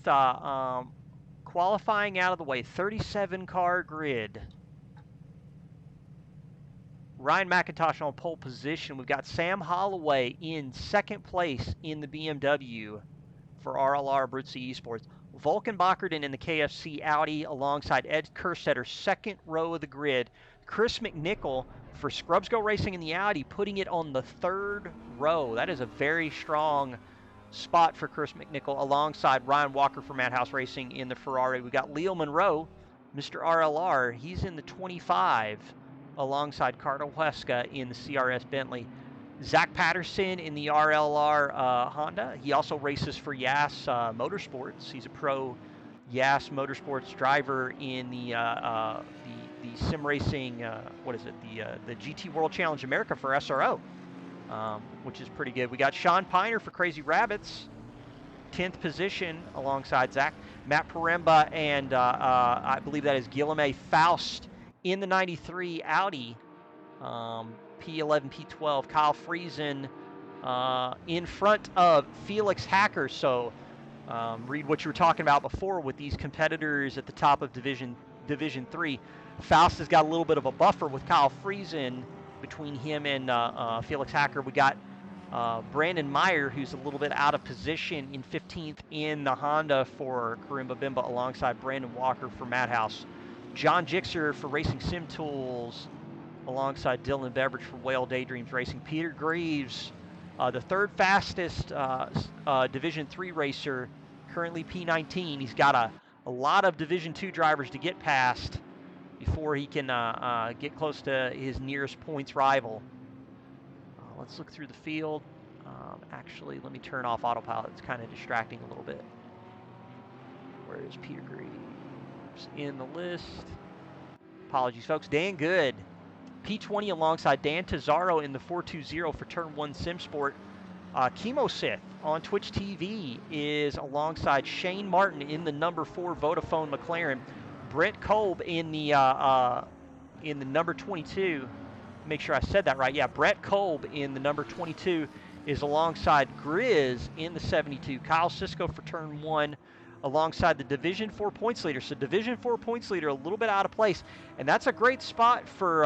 with qualifying out of the way, 37 car grid. Ryan McIntosh on pole position. We've got Sam Holloway in second place in the BMW for RLR Abruzzi Esports. Vulcan Bockerton in the KFC Audi alongside Ed Kerstetter, second row of the grid. Chris McNichol for Scrubs Go Racing in the Audi, putting it on the third row. That is a very strong spot for Chris McNichol alongside Ryan Walker for Madhouse Racing in the Ferrari. We got Leo Monroe, Mr. RLR. He's in the 25 alongside Carter Huesca in the CRS Bentley. Zach Patterson in the RLR Honda. He also races for Yas Motorsports. He's a pro Yas Motorsports driver in the sim racing. What is it? The GT World Challenge America for SRO, which is pretty good. We got Sean Piner for Crazy Rabbits, 10th position alongside Zach. Matt Paremba and I believe that is Guillaume Faust in the 93 Audi. P11, P12, Kyle Friesen in front of Felix Hacker. So read what you were talking about before with these competitors at the top of Division 3. Faust has got a little bit of a buffer with Kyle Friesen between him and Felix Hacker. We got Brandon Meyer, who's a little bit out of position in 15th in the Honda for Karimba Bimba alongside Brandon Walker for Madhouse. John Gixer for Racing Sim Tools alongside Dylan Beveridge for Whale Daydreams Racing. Peter Greaves, the third fastest Division 3 racer, currently P19. He's got a lot of Division 2 drivers to get past before he can get close to his nearest points rival. Let's look through the field. Actually, let me turn off autopilot. It's kind of distracting a little bit. Where is Peter Greaves in the list? Apologies, folks. Dan Good, P20 alongside Dan Tazaro in the 420 for Turn 1 SimSport. Chemo Sith on Twitch TV is alongside Shane Martin in the number 4 Vodafone McLaren. Brett Kolb in the number 22. Make sure I said that right. Yeah, Brett Kolb in the number 22 is alongside Grizz in the 72. Kyle Cisco for Turn 1 alongside the Division 4 points leader. So Division 4 points leader a little bit out of place, and that's a great spot for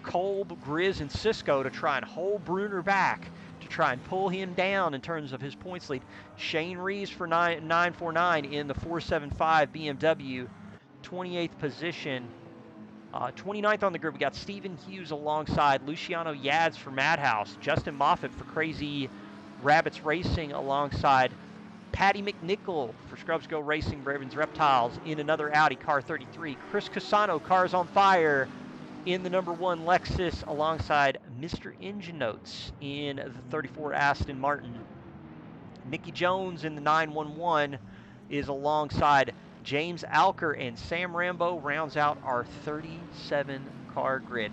Kolb, Grizz, and Cisco to try and hold Bruner back, to try and pull him down in terms of his points lead. Shane Reeves for 949 in the 475 BMW, 28th position. 29th on the grid, we got Stephen Hughes alongside Luciano Yads for Madhouse. Justin Moffitt for Crazy Rabbits Racing alongside Patty McNichol for Scrubs Go Racing, Ravens Reptiles in another Audi, car 33. Chris Casano, Cars on Fire in the number 1 Lexus alongside Mr. Engine Notes in the 34 Aston Martin. Nicky Jones in the 911 is alongside James Alker, and Sam Rambo rounds out our 37 car grid.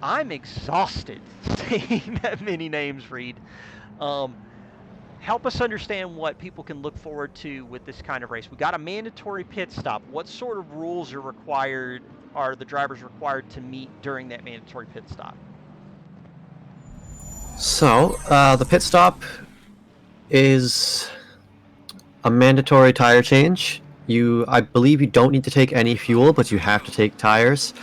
I'm exhausted saying that many names, Reed. Help us understand what people can look forward to with this kind of race. We got a mandatory pit stop. What sort of rules are the drivers required to meet during that mandatory pit stop? So, the pit stop is a mandatory tire change. I believe you don't need to take any fuel, but you have to take tires.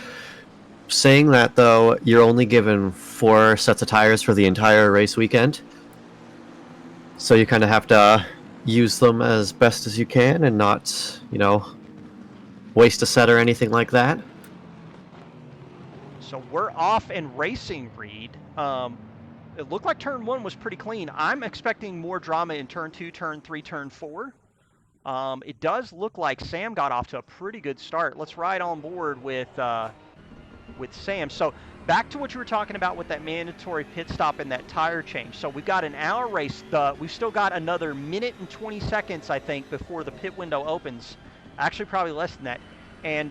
Saying that, though, you're only given 4 sets of tires for the entire race weekend. So you kind of have to use them as best as you can and not, waste a set or anything like that. So we're off and racing, Reed. It looked like Turn 1 was pretty clean. I'm expecting more drama in Turn 2, Turn 3, Turn 4. It does look like Sam got off to a pretty good start. Let's ride on board with Sam. So back to what you were talking about with that mandatory pit stop and that tire change. So we've got an hour race. We've still got another minute and 20 seconds, I think, before the pit window opens. Actually, probably less than that. And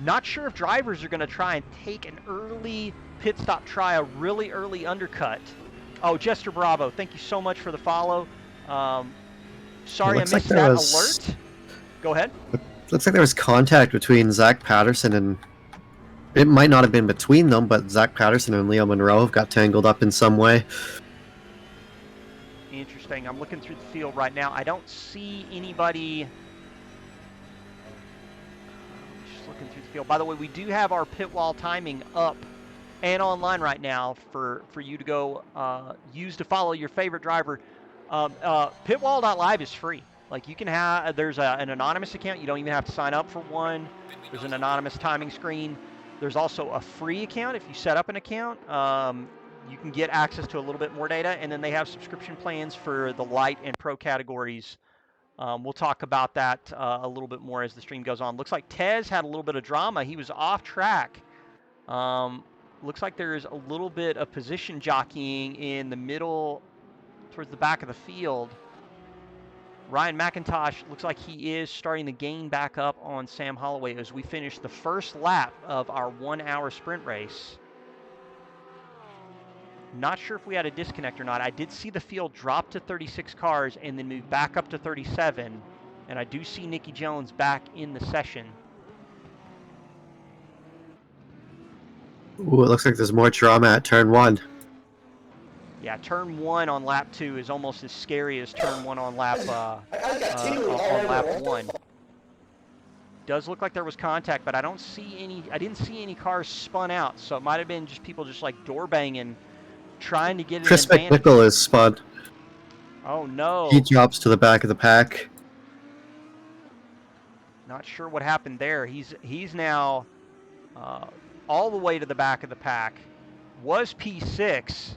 not sure if drivers are going to try and take an early pit stop, try a really early undercut. Oh, Jester Bravo, thank you so much for the follow. Sorry I missed that alert. Go ahead. Looks like there was contact between Zach Patterson and... It might not have been between them, but Zach Patterson and Leo Monroe have got tangled up in some way. Interesting. thing. I'm looking through the field right now. I don't see anybody. Just looking through the field. By the way, we do have our pit wall timing up and online right now for you to go use to follow your favorite driver. Pitwall.live is free. Like you can have, there's an anonymous account. You don't even have to sign up for one. There's an anonymous timing screen. There's also a free account. If you set up an account, you can get access to a little bit more data. And then they have subscription plans for the light and pro categories. We'll talk about that a little bit more as the stream goes on. Looks like Tez had a little bit of drama. He was off track. Looks like there's a little bit of position jockeying in the middle towards the back of the field. Ryan McIntosh looks like he is starting to gain back up on Sam Holloway as we finish the first lap of our 1 hour sprint race. Not sure if we had a disconnect or not. I did see the field drop to 36 cars and then move back up to 37. And I do see Nicky Jones back in the session. Ooh, it looks like there's more drama at turn 1. Yeah, turn 1 on lap 2 is almost as scary as turn 1 on lap on lap 1. Does look like there was contact, but I didn't see any cars spun out, so it might have been just people just like door banging, trying to get an Chris advantage. McNichol is spun. Oh no. He drops to the back of the pack. Not sure what happened there. He's now all the way to the back of the pack. Was P6.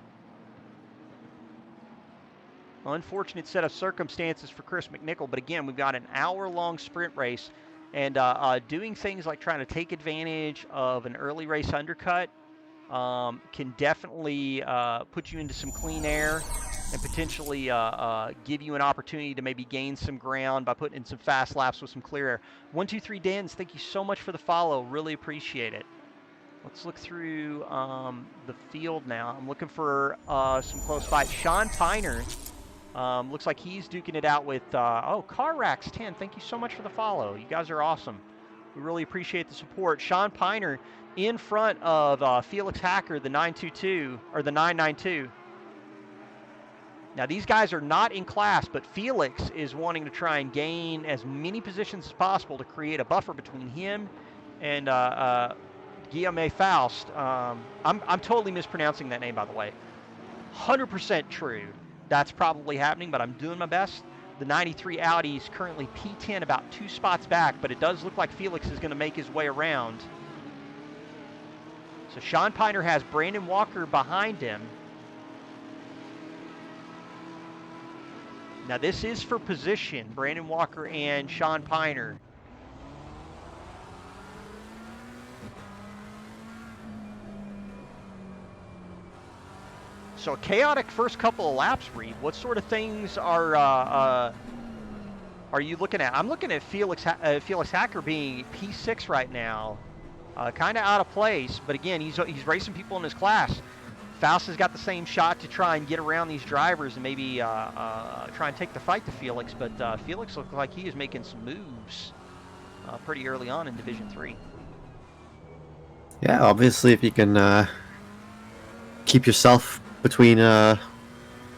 Unfortunate set of circumstances for Chris McNichol, but again, we've got an hour-long sprint race, and doing things like trying to take advantage of an early race undercut can definitely put you into some clean air and potentially give you an opportunity to maybe gain some ground by putting in some fast laps with some clear air. 123 Dens, thank you so much for the follow. Really appreciate it. Let's look through the field now. I'm looking for some close fights. Sean Piner. Looks like he's duking it out with, Carrax 10. Thank you so much for the follow. You guys are awesome. We really appreciate the support. Sean Piner in front of Felix Hacker, the 922, or the 992. Now, these guys are not in class, but Felix is wanting to try and gain as many positions as possible to create a buffer between him and Guillaume Faust. I'm totally mispronouncing that name, by the way. 100% true. That's probably happening, but I'm doing my best. The 93 Audi is currently P10, about 2 spots back, but it does look like Felix is going to make his way around. So Sean Piner has Brandon Walker behind him. Now this is for position, Brandon Walker and Sean Piner. So a chaotic first couple of laps, Reed. What sort of things are you looking at? I'm looking at Felix Hacker being P6 right now, kind of out of place. But again, he's racing people in his class. Faust has got the same shot to try and get around these drivers and maybe try and take the fight to Felix. But Felix looks like he is making some moves pretty early on in Division 3. Yeah, obviously, if you can keep yourself between, or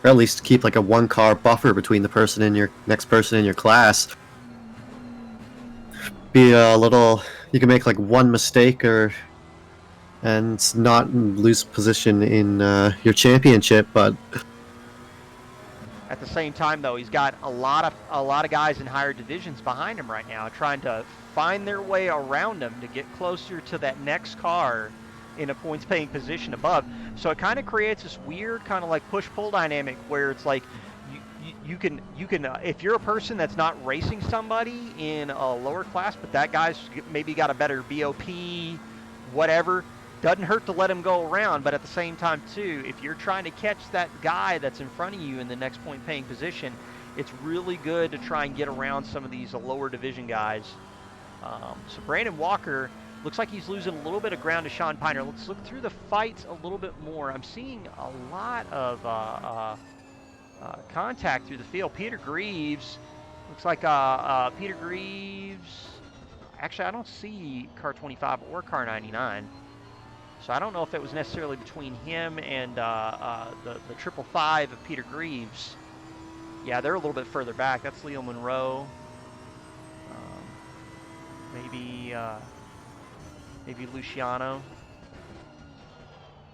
at least keep like a 1-car buffer between the person in your next person in your class. Be a little, you can make like one mistake and not lose position in your championship, but at the same time, though, he's got a lot of guys in higher divisions behind him right now, trying to find their way around him to get closer to that next car in a points-paying position above. So it kind of creates this weird kind of like push-pull dynamic where it's like you can if you're a person that's not racing somebody in a lower class, but that guy's maybe got a better BOP, whatever, doesn't hurt to let him go around. But at the same time too, if you're trying to catch that guy that's in front of you in the next point-paying position, it's really good to try and get around some of these lower division guys. So Brandon Walker looks like he's losing a little bit of ground to Sean Piner. Let's look through the fights a little bit more. I'm seeing a lot of contact through the field. Peter Greaves, looks like Peter Greaves, actually I don't see car 25 or car 99. So I don't know if it was necessarily between him and the 555 of Peter Greaves. Yeah, they're a little bit further back. That's Leo Monroe. Maybe Luciano.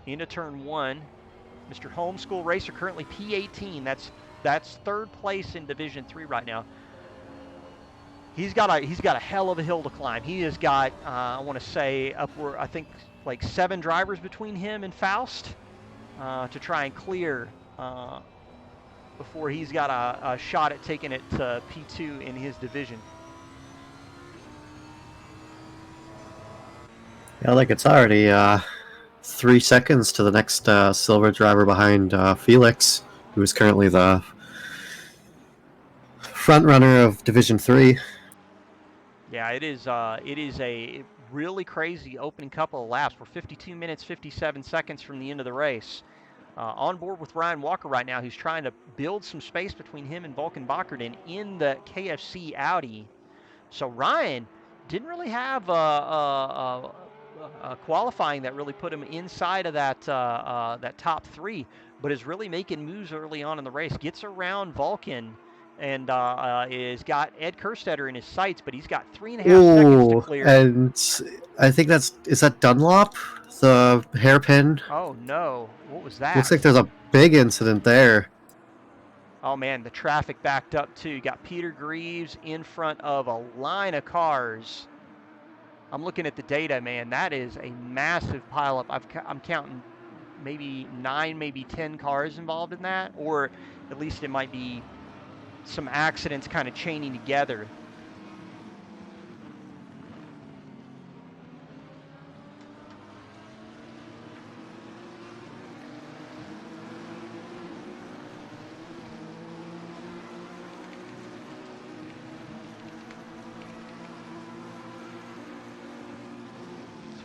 Into turn 1. Mr. Homeschool Racer, currently P18. That's third place in Division 3 right now. He's got a hell of a hill to climb. He has got I want to say upward, I think like 7 drivers between him and Faust to try and clear before he's got a shot at taking it to P2 in his division. Yeah, like it's already 3 seconds to the next silver driver behind Felix, who is currently the front runner of Division 3. Yeah, it is a really crazy opening couple of laps. We're 52 minutes, 57 seconds from the end of the race. On board with Ryan Walker right now, who's trying to build some space between him and Vulcan Bockerton in the KFC Audi. So Ryan didn't really have a qualifying that really put him inside of that top 3, but is really making moves early on in the race. Gets around Vulcan and is got Ed Kerstetter in his sights, but he's got 3.5 seconds to clear. And I think is that Dunlop, the hairpin? Oh no, what was that? Looks like there's a big incident there. Oh man, the traffic backed up too. You got Peter Greaves in front of a line of cars. I'm looking at the data, man. That is a massive pileup. I'm counting maybe 9, maybe 10 cars involved in that, or at least it might be some accidents kind of chaining together.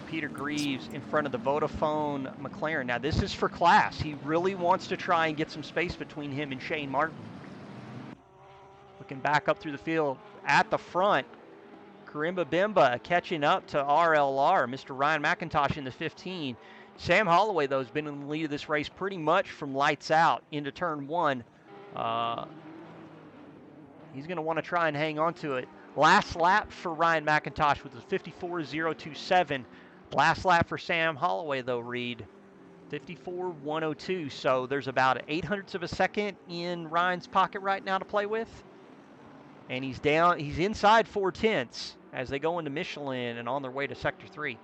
Peter Greaves in front of the Vodafone McLaren. Now this is for class. He really wants to try and get some space between him and Shane Martin. Looking back up through the field at the front, Karimba Bimba catching up to RLR, Mr. Ryan McIntosh in the 15. Sam Holloway, though, has been in the lead of this race pretty much from lights out into turn 1. He's going to want to try and hang on to it. Last lap for Ryan McIntosh was a 54.027. Last lap for Sam Holloway, though, Reed, 54.102. So there's about 0.08 of a second in Ryan's pocket right now to play with. And he's inside 4/10 as they go into Michelin and on their way to Sector 3.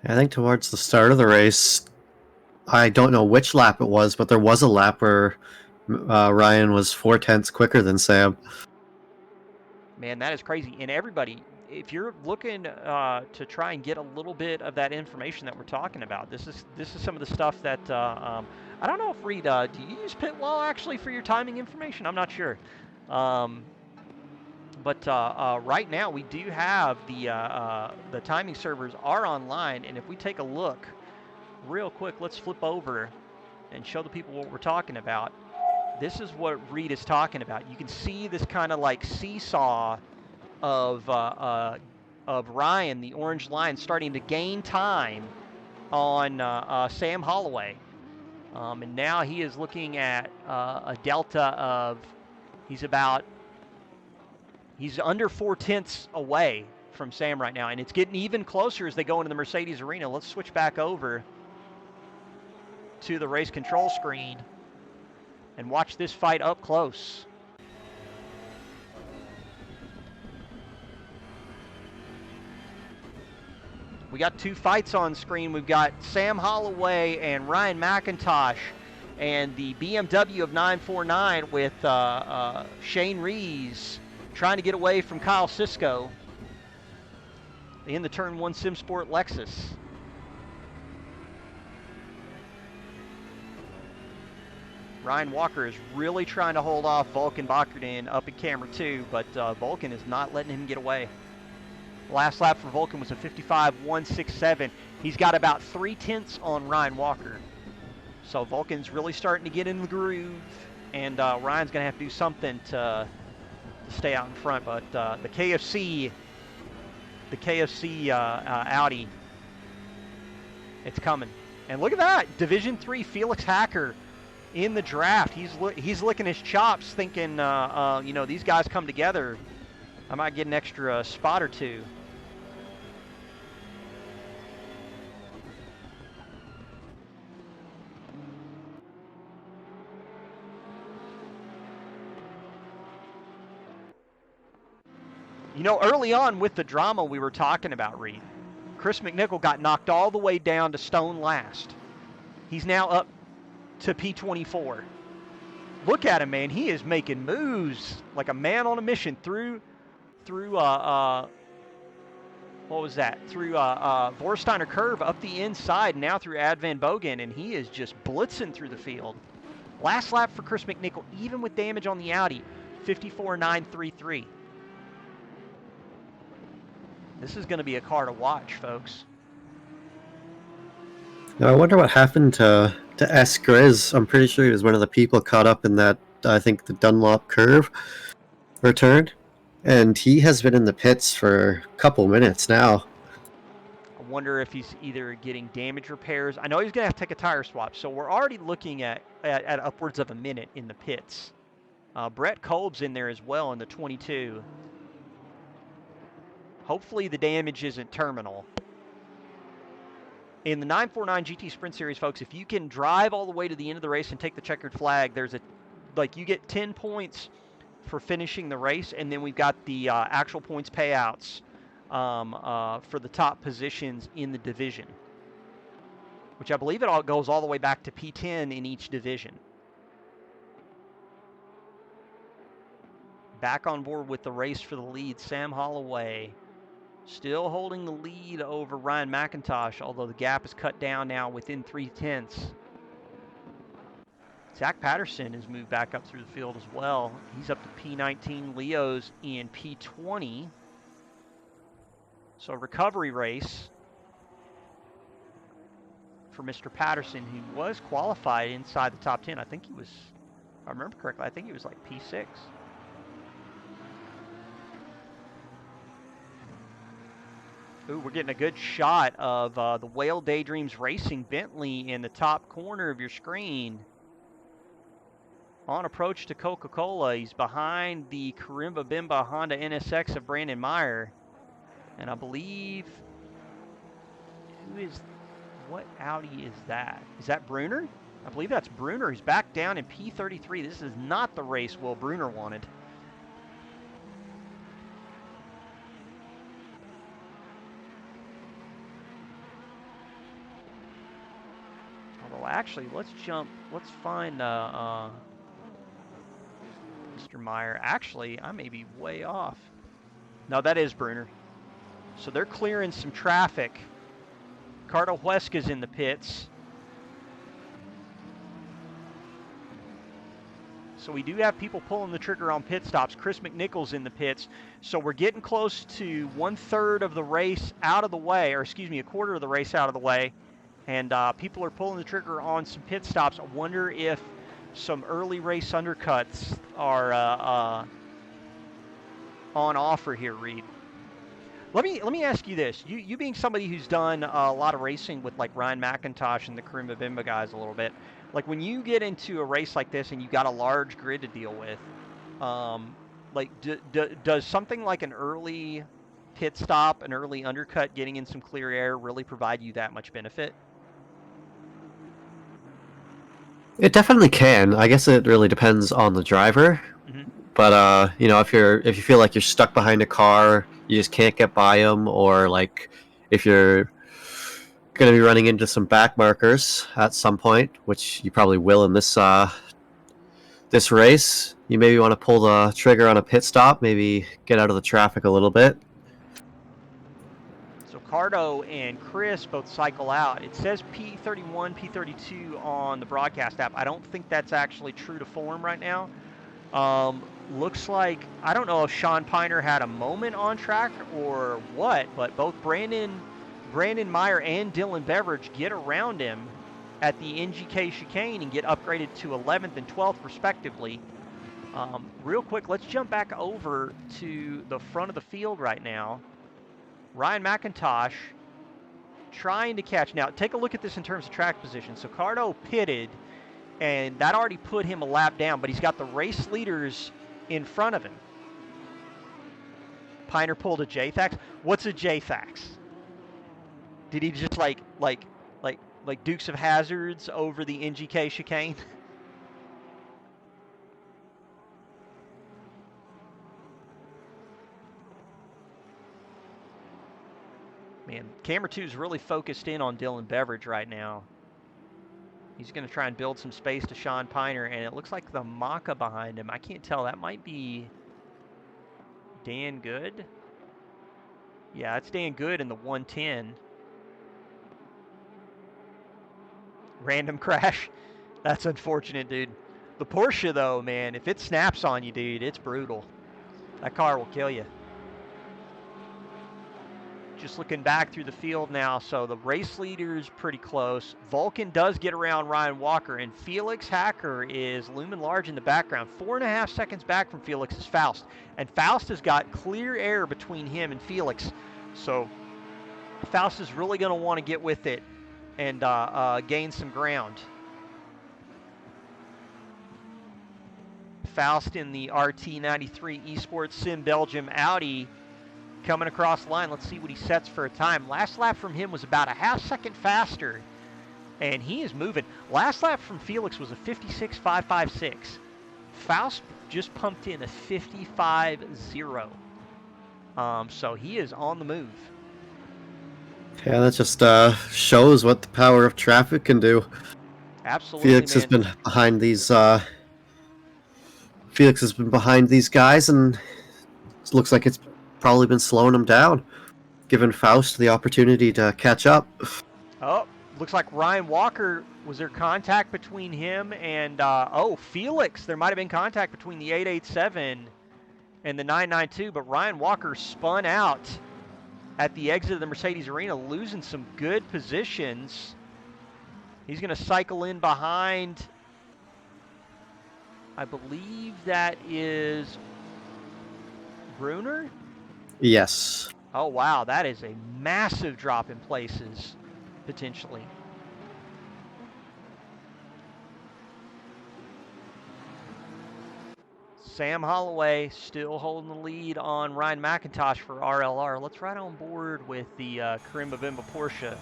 I think towards the start of the race, I don't know which lap it was, but there was a lap where Ryan was 4/10 quicker than Sam. Man, that is crazy. And everybody, if you're looking to try and get a little bit of that information that we're talking about, this is some of the stuff that I don't know if Reed, do you use Pitwall actually for your timing information? I'm not sure. But right now we do have the timing servers are online, and if we take a look real quick, let's flip over and show the people what we're talking about. This is what Reed is talking about. You can see this kind of like seesaw of Ryan, the orange line, starting to gain time on Sam Holloway. And now he is looking at a delta of, he's under 4/10 away from Sam right now, and it's getting even closer as they go into the Mercedes arena. Let's switch back over to the race control screen and watch this fight up close. We got 2 fights on screen. We've got Sam Holloway and Ryan McIntosh, and the BMW of 949 with Shane Rees trying to get away from Kyle Sisko in the Turn 1 SimSport Lexus. Ryan Walker is really trying to hold off Vulcan Bockerton up in camera 2, but Vulcan is not letting him get away. Last lap for Vulcan was a 55.167. He's got about 3/10 on Ryan Walker. So Vulcan's really starting to get in the groove, and Ryan's going to have to do something to stay out in front. But the KFC Audi, it's coming. And look at that, Division 3 Felix Hacker in the draft. He's licking his chops, thinking, you know, these guys come together, I might get an extra spot or two. You know, early on with the drama we were talking about, Reed, Chris McNichol got knocked all the way down to stone last. He's now up to P24. Look at him, man. He is making moves like a man on a mission through what was that? Through Vorsteiner Curve up the inside, now through Ad Van Bogen, and he is just blitzing through the field. Last lap for Chris McNichol, even with damage on the Audi, 54.933. This is going to be a car to watch, folks. Now, I wonder what happened to S. Grizz. I'm pretty sure he was one of the people caught up in that, I think, the Dunlop curve return. And he has been in the pits for a couple minutes now. I wonder if he's either getting damage repairs. I know he's going to have to take a tire swap, so we're already looking at upwards of a minute in the pits. Brett Kolb's in there as well in the 22. Hopefully the damage isn't terminal. In the 949 GT Sprint Series, folks, if you can drive all the way to the end of the race and take the checkered flag, there's you get 10 points for finishing the race, and then we've got the actual points payouts for the top positions in the division, which I believe it all goes all the way back to P10 in each division. Back on board with the race for the lead, Sam Holloway. Still holding the lead over Ryan McIntosh, although the gap is cut down now within 0.3. Zach Patterson has moved back up through the field as well. He's up to P19. Leo's in P20. So recovery race for Mr. Patterson, who was qualified inside the top 10. I think he was, if I remember correctly, I think he was like P6. Ooh, we're getting a good shot of the Whale Daydreams Racing Bentley in the top corner of your screen. On approach to Coca-Cola, he's behind the Karimba Bimba Honda NSX of Brandon Meyer. And I believe, what Audi is that? Is that Bruner? I believe that's Bruner. He's back down in P33. This is not the race Will Bruner wanted. Although, actually, let's find Mr. Meyer. Actually, I may be way off. No, that is Bruner. So they're clearing some traffic. Cardo Huesca's in the pits. So we do have people pulling the trigger on pit stops. Chris McNichol's in the pits. So we're getting close to 1/3 of the race out of the way, or excuse me, 1/4 of the race out of the way. And people are pulling the trigger on some pit stops. I wonder if some early race undercuts are on offer here, Reed. Let me ask you this. You being somebody who's done a lot of racing with like Ryan McIntosh and the Karimba Bimba guys a little bit, like when you get into a race like this and you got a large grid to deal with, like does something like an early pit stop, an early undercut, getting in some clear air really provide you that much benefit? It definitely can. I guess it really depends on the driver. Mm-hmm. But you know, if you feel like you're stuck behind a car, you just can't get by them, or like if you're going to be running into some back markers at some point, which you probably will in this race, you maybe want to pull the trigger on a pit stop, maybe get out of the traffic a little bit. So Cardo and Chris both cycle out. It says P31, P32 on the broadcast app. I don't think that's actually true to form right now. Looks like, I don't know if Sean Piner had a moment on track or what, but both Brandon Meyer and Dylan Beveridge get around him at the NGK chicane and get upgraded to 11th and 12th respectively. Real quick, let's jump back over to the front of the field right now. Ryan McIntosh trying to catch. Now, take a look at this in terms of track position. So Cardo pitted and that already put him a lap down, but he's got the race leaders in front of him. Piner pulled a JFAX. What's a JFAX? Did he just like Dukes of Hazzards over the NGK chicane? Man, camera 2 is really focused in on Dylan Beveridge right now. He's going to try and build some space to Sean Piner, and it looks like the Maka behind him. I can't tell. That might be Dan Good. Yeah, that's Dan Good in the 110. Random crash. That's unfortunate, dude. The Porsche, though, man, if it snaps on you, dude, it's brutal. That car will kill you. Just looking back through the field now, so the race leader's pretty close. Vulcan does get around Ryan Walker, and Felix Hacker is looming large in the background. 4.5 seconds back from Felix is Faust, and Faust has got clear air between him and Felix. So Faust is really going to want to get with it and gain some ground. Faust in the RT93 Esports Sim Belgium Audi coming across the line. Let's see what he sets for a time. Last lap from him was about a half second faster, and he is moving. Last lap from Felix was a 56.556. Faust just pumped in a 55.0. So he is on the move. Yeah, that just shows what the power of traffic can do. Absolutely, Felix has been behind these. Felix has been behind these guys, and it looks like it's probably been slowing him down, giving Faust the opportunity to catch up. Oh, looks like Ryan Walker, was there contact between him and, Felix. There might have been contact between the 887 and the 992, but Ryan Walker spun out at the exit of the Mercedes Arena, losing some good positions. He's going to cycle in behind, I believe that is Bruner? Yes. Oh, wow, that is a massive drop in places, potentially. Sam Holloway still holding the lead on Ryan McIntosh for RLR. Let's ride on board with the Karimba Bimba Porsche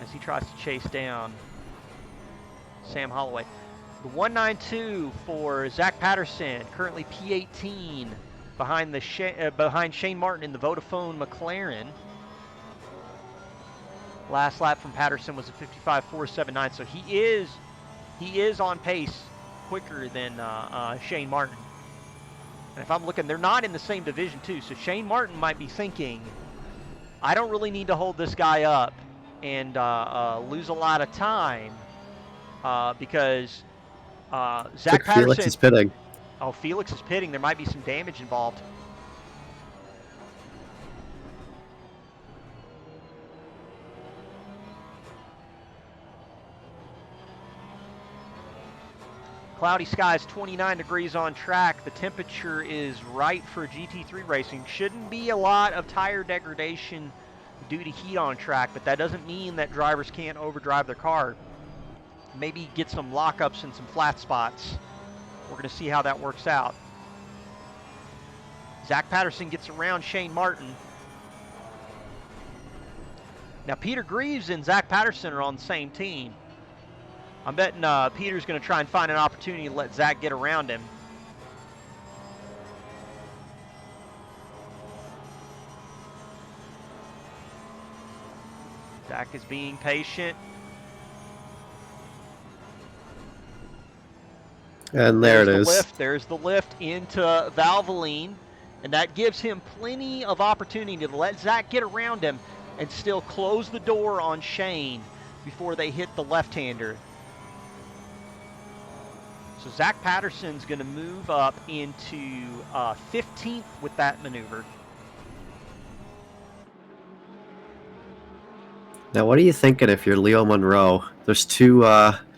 as he tries to chase down Sam Holloway. The 192 for Zach Patterson, currently P18 behind Shane Martin in the Vodafone McLaren. Last lap from Patterson was a 55.479, so he is on pace quicker than Shane Martin. And if I'm looking, they're not in the same division too, so Shane Martin might be thinking, I don't really need to hold this guy up and lose a lot of time because Zach Patterson. Felix is pitting. Oh, Felix is pitting. There might be some damage involved. Cloudy skies, 29 degrees on track. The temperature is right for GT3 racing. Shouldn't be a lot of tire degradation due to heat on track, but that doesn't mean that drivers can't overdrive their car. Maybe get some lockups and some flat spots. We're going to see how that works out. Zach Patterson gets around Shane Martin. Now, Peter Greaves and Zach Patterson are on the same team. I'm betting Peter's going to try and find an opportunity to let Zach get around him. Zach is being patient. And there it is. There's the lift into Valvoline, and that gives him plenty of opportunity to let Zach get around him and still close the door on Shane before they hit the left-hander. So Zach Patterson's going to move up into 15th with that maneuver. Now, what are you thinking if you're Leo Monroe? There's two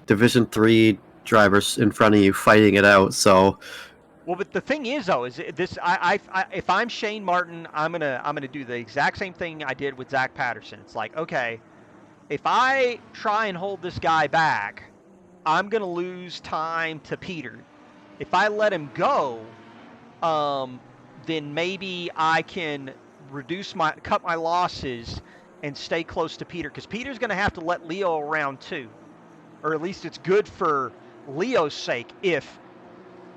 Division 3 drivers in front of you fighting it out, so... Well, but the thing is, though, is this: if I'm Shane Martin, I'm gonna do the exact same thing I did with Zach Patterson. It's like, okay, if I try and hold this guy back, I'm going to lose time to Peter. If I let him go, then maybe I can cut my losses and stay close to Peter, because Peter's going to have to let Leo around too. Or at least it's good for Leo's sake if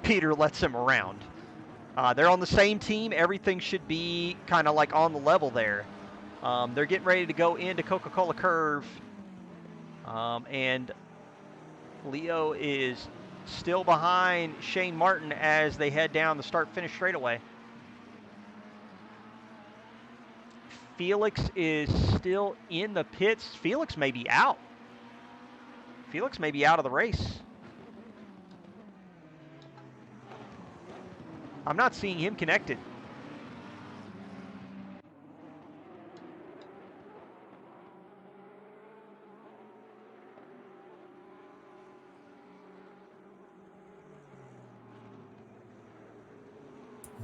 Peter lets him around. They're on the same team. Everything should be kind of like on the level there. They're getting ready to go into Coca-Cola Curve. And Leo is still behind Shane Martin as they head down the start-finish straightaway. Felix is still in the pits. Felix may be out. Felix may be out of the race. I'm not seeing him connected.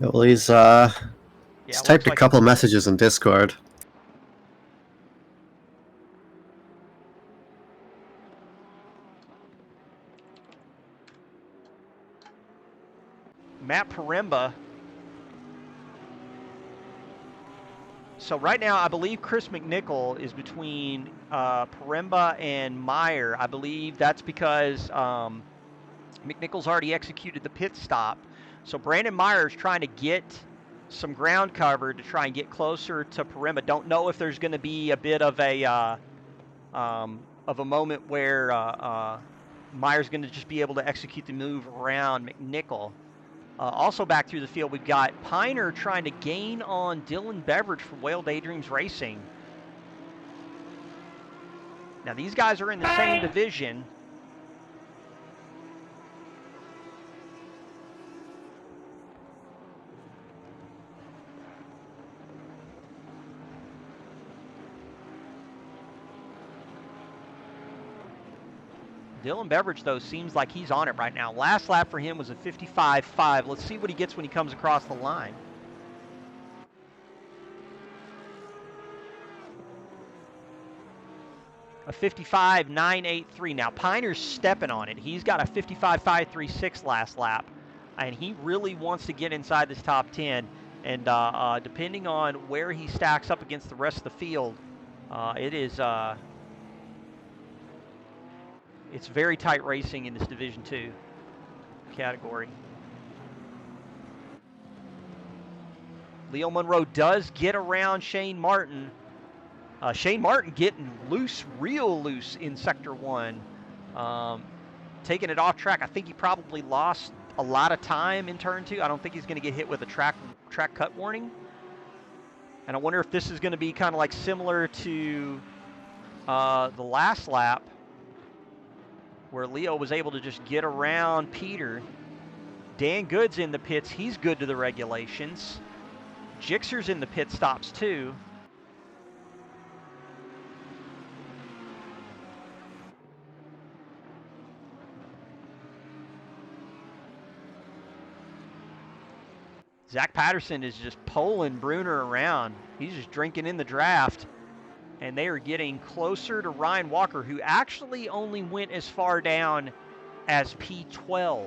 Well, he's typed a couple messages in Discord. Matt Poremba. So right now, I believe Chris McNichol is between Poremba and Meyer. I believe that's because McNichol's already executed the pit stop. So Brandon Myers trying to get some ground cover to try and get closer to Poremba. Don't know if there's going to be a bit of a moment where Myers going to just be able to execute the move around McNichol. Also back through the field, we've got Piner trying to gain on Dylan Beveridge from Whale Daydreams Racing. Now these guys are in the same division. Dylan Beveridge, though, seems like he's on it right now. Last lap for him was a 55.5. Let's see what he gets when he comes across the line. A 55.983. Now, Piner's stepping on it. He's got a 55.536 last lap, and he really wants to get inside this top 10. And depending on where he stacks up against the rest of the field, it is... it's very tight racing in this Division 2 category. Leo Monroe does get around Shane Martin. Shane Martin getting loose, real loose in Sector 1. Taking it off track. I think he probably lost a lot of time in Turn 2. I don't think he's going to get hit with a track cut warning. And I wonder if this is going to be kind of like similar to the last lap, where Leo was able to just get around Peter. Dan Good's in the pits. He's good to the regulations. Gixxer's in the pit stops too. Zach Patterson is just pulling Bruner around. He's just drinking in the draft. And they are getting closer to Ryan Walker, who actually only went as far down as P12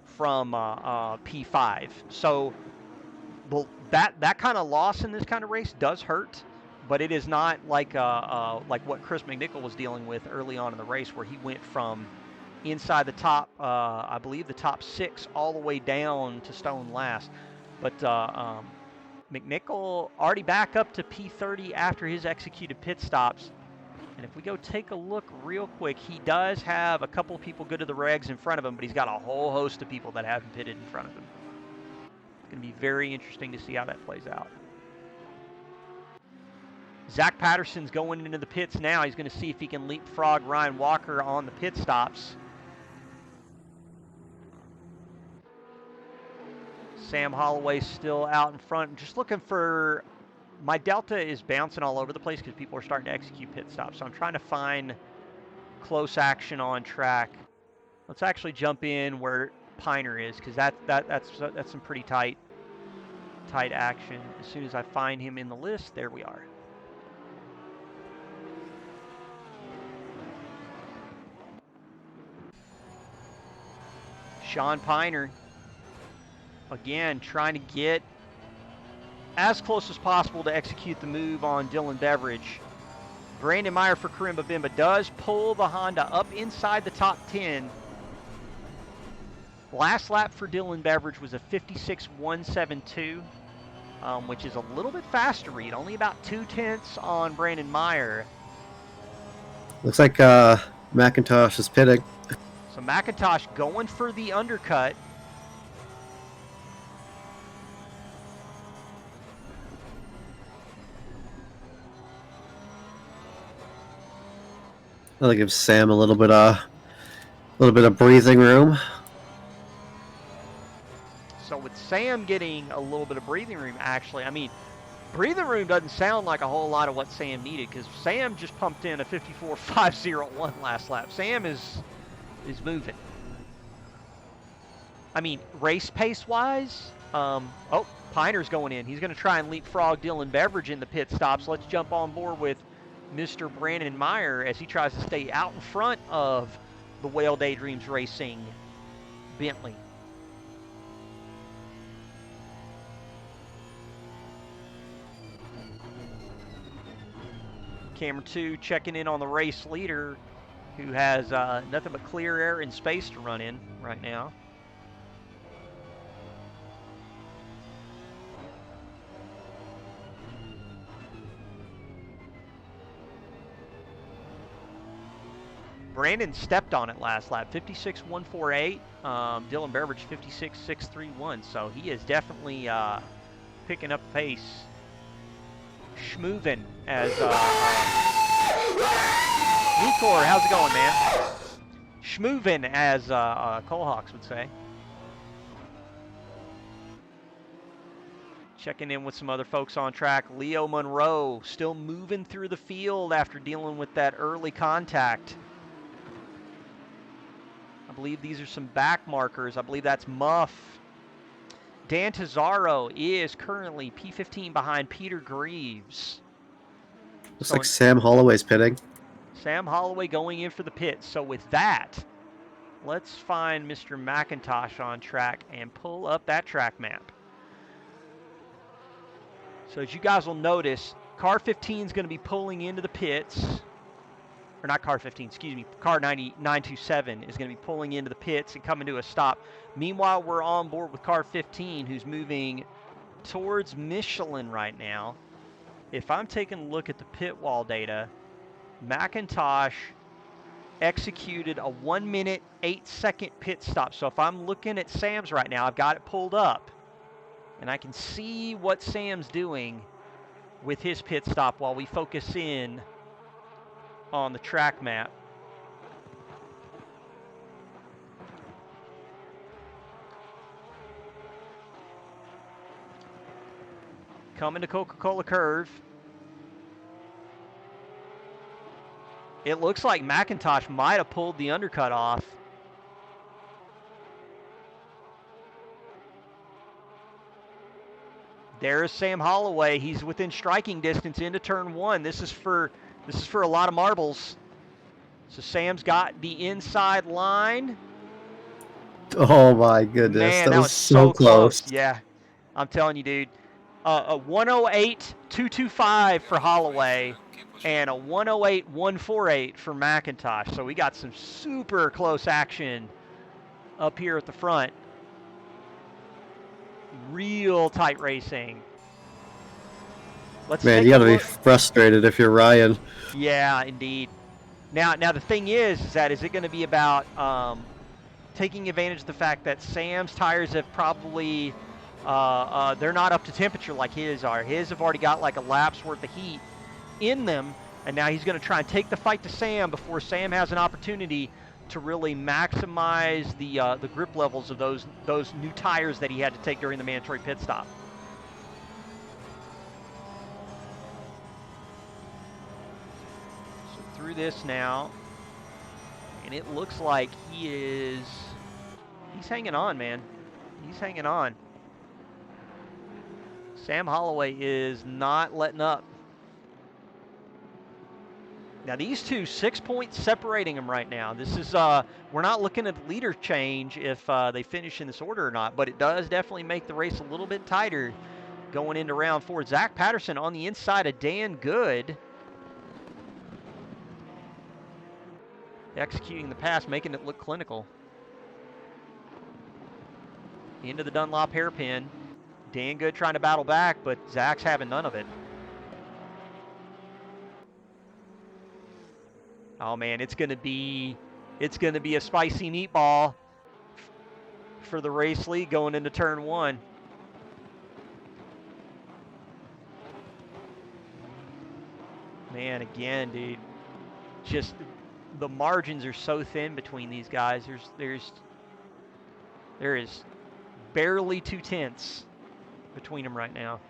from P5. So that kind of loss in this kind of race does hurt, but it is not like what Chris McNichol was dealing with early on in the race, where he went from inside the top, I believe the top 6, all the way down to stone last. But McNichol already back up to P30 after his executed pit stops. And if we go take a look real quick, he does have a couple of people good to the regs in front of him, but he's got a whole host of people that haven't pitted in front of him. It's going to be very interesting to see how that plays out. Zach Patterson's going into the pits now. He's going to see if he can leapfrog Ryan Walker on the pit stops. Sam Holloway still out in front. Just looking for... My Delta is bouncing all over the place because people are starting to execute pit stops. So I'm trying to find close action on track. Let's actually jump in where Piner is, because that's some pretty tight action. As soon as I find him in the list, there we are. Sean Piner, again, trying to get as close as possible to execute the move on Dylan Beveridge. Brandon Meyer for Karimba Bimba does pull the Honda up inside the top 10. Last lap for Dylan Beveridge was a 56.172, which is a little bit faster read, only about 0.2 on Brandon Meyer. Looks like McIntosh is pitting. So McIntosh going for the undercut. That'll give Sam a little bit of breathing room. So with Sam getting a little bit of breathing room, actually, I mean, breathing room doesn't sound like a whole lot of what Sam needed, because Sam just pumped in a 54.501 last lap. Sam is moving. I mean, race pace-wise, oh, Piner's going in. He's going to try and leapfrog Dylan Beveridge in the pit stops. Let's jump on board with Mr. Brandon Meyer as he tries to stay out in front of the Whale Daydreams Racing Bentley. Camera 2 checking in on the race leader, who has nothing but clear air and space to run in right now. Brandon stepped on it last lap, 56.148. Dylan Beveridge, 56.631. So he is definitely picking up pace. Schmoovin as Nikor, how's it going, man? Schmoovin as Colehawks would say. Checking in with some other folks on track. Leo Monroe still moving through the field after dealing with that early contact. I believe these are some back markers. I believe that's Muff. Dan Tazaro is currently P15 behind Peter Greaves. Looks like Sam Holloway's pitting. Sam Holloway going in for the pit. So with that, let's find Mr. McIntosh on track and pull up that track map. So as you guys will notice, car 15 is going to be pulling into the pits. Or not car 15, excuse me, car 927 is going to be pulling into the pits and coming to a stop. Meanwhile, we're on board with car 15, who's moving towards Michelin right now. If I'm taking a look at the pit wall data, McIntosh executed a 1 minute, 8 second pit stop. So if I'm looking at Sam's right now, I've got it pulled up, and I can see what Sam's doing with his pit stop while we focus in on the track map. Coming to Coca-Cola Curve. It looks like McIntosh might have pulled the undercut off. There's Sam Holloway. He's within striking distance into turn 1. This is for a lot of marbles. So Sam's got the inside line. Oh my goodness, Man, that was so close. Yeah, I'm telling you, dude. A 108.225 for Holloway and a 108.148 for McIntosh. So we got some super close action up here at the front. Real tight racing. Man, you gotta be frustrated if you're Ryan. Yeah, indeed. Now the thing is that is it going to be about taking advantage of the fact that Sam's tires have probably they're not up to temperature like his are. His have already got like a lap's worth of heat in them, and now he's going to try and take the fight to Sam before Sam has an opportunity to really maximize the grip levels of those new tires that he had to take during the mandatory pit stop. So through this now, and it looks like he's hanging on, man. He's hanging on. Sam Holloway is not letting up. Now these two, 6 points separating them right now. This is, we're not looking at the leader change if they finish in this order or not, but it does definitely make the race a little bit tighter going into round 4. Zach Patterson on the inside of Dan Good. Executing the pass, making it look clinical. Into the Dunlop hairpin. Dan Good trying to battle back, but Zach's having none of it. Oh man, it's gonna be a spicy meatball for the race lead going into turn 1. Man, again, dude, just the margins are so thin between these guys. There is barely 2 tenths between them right now.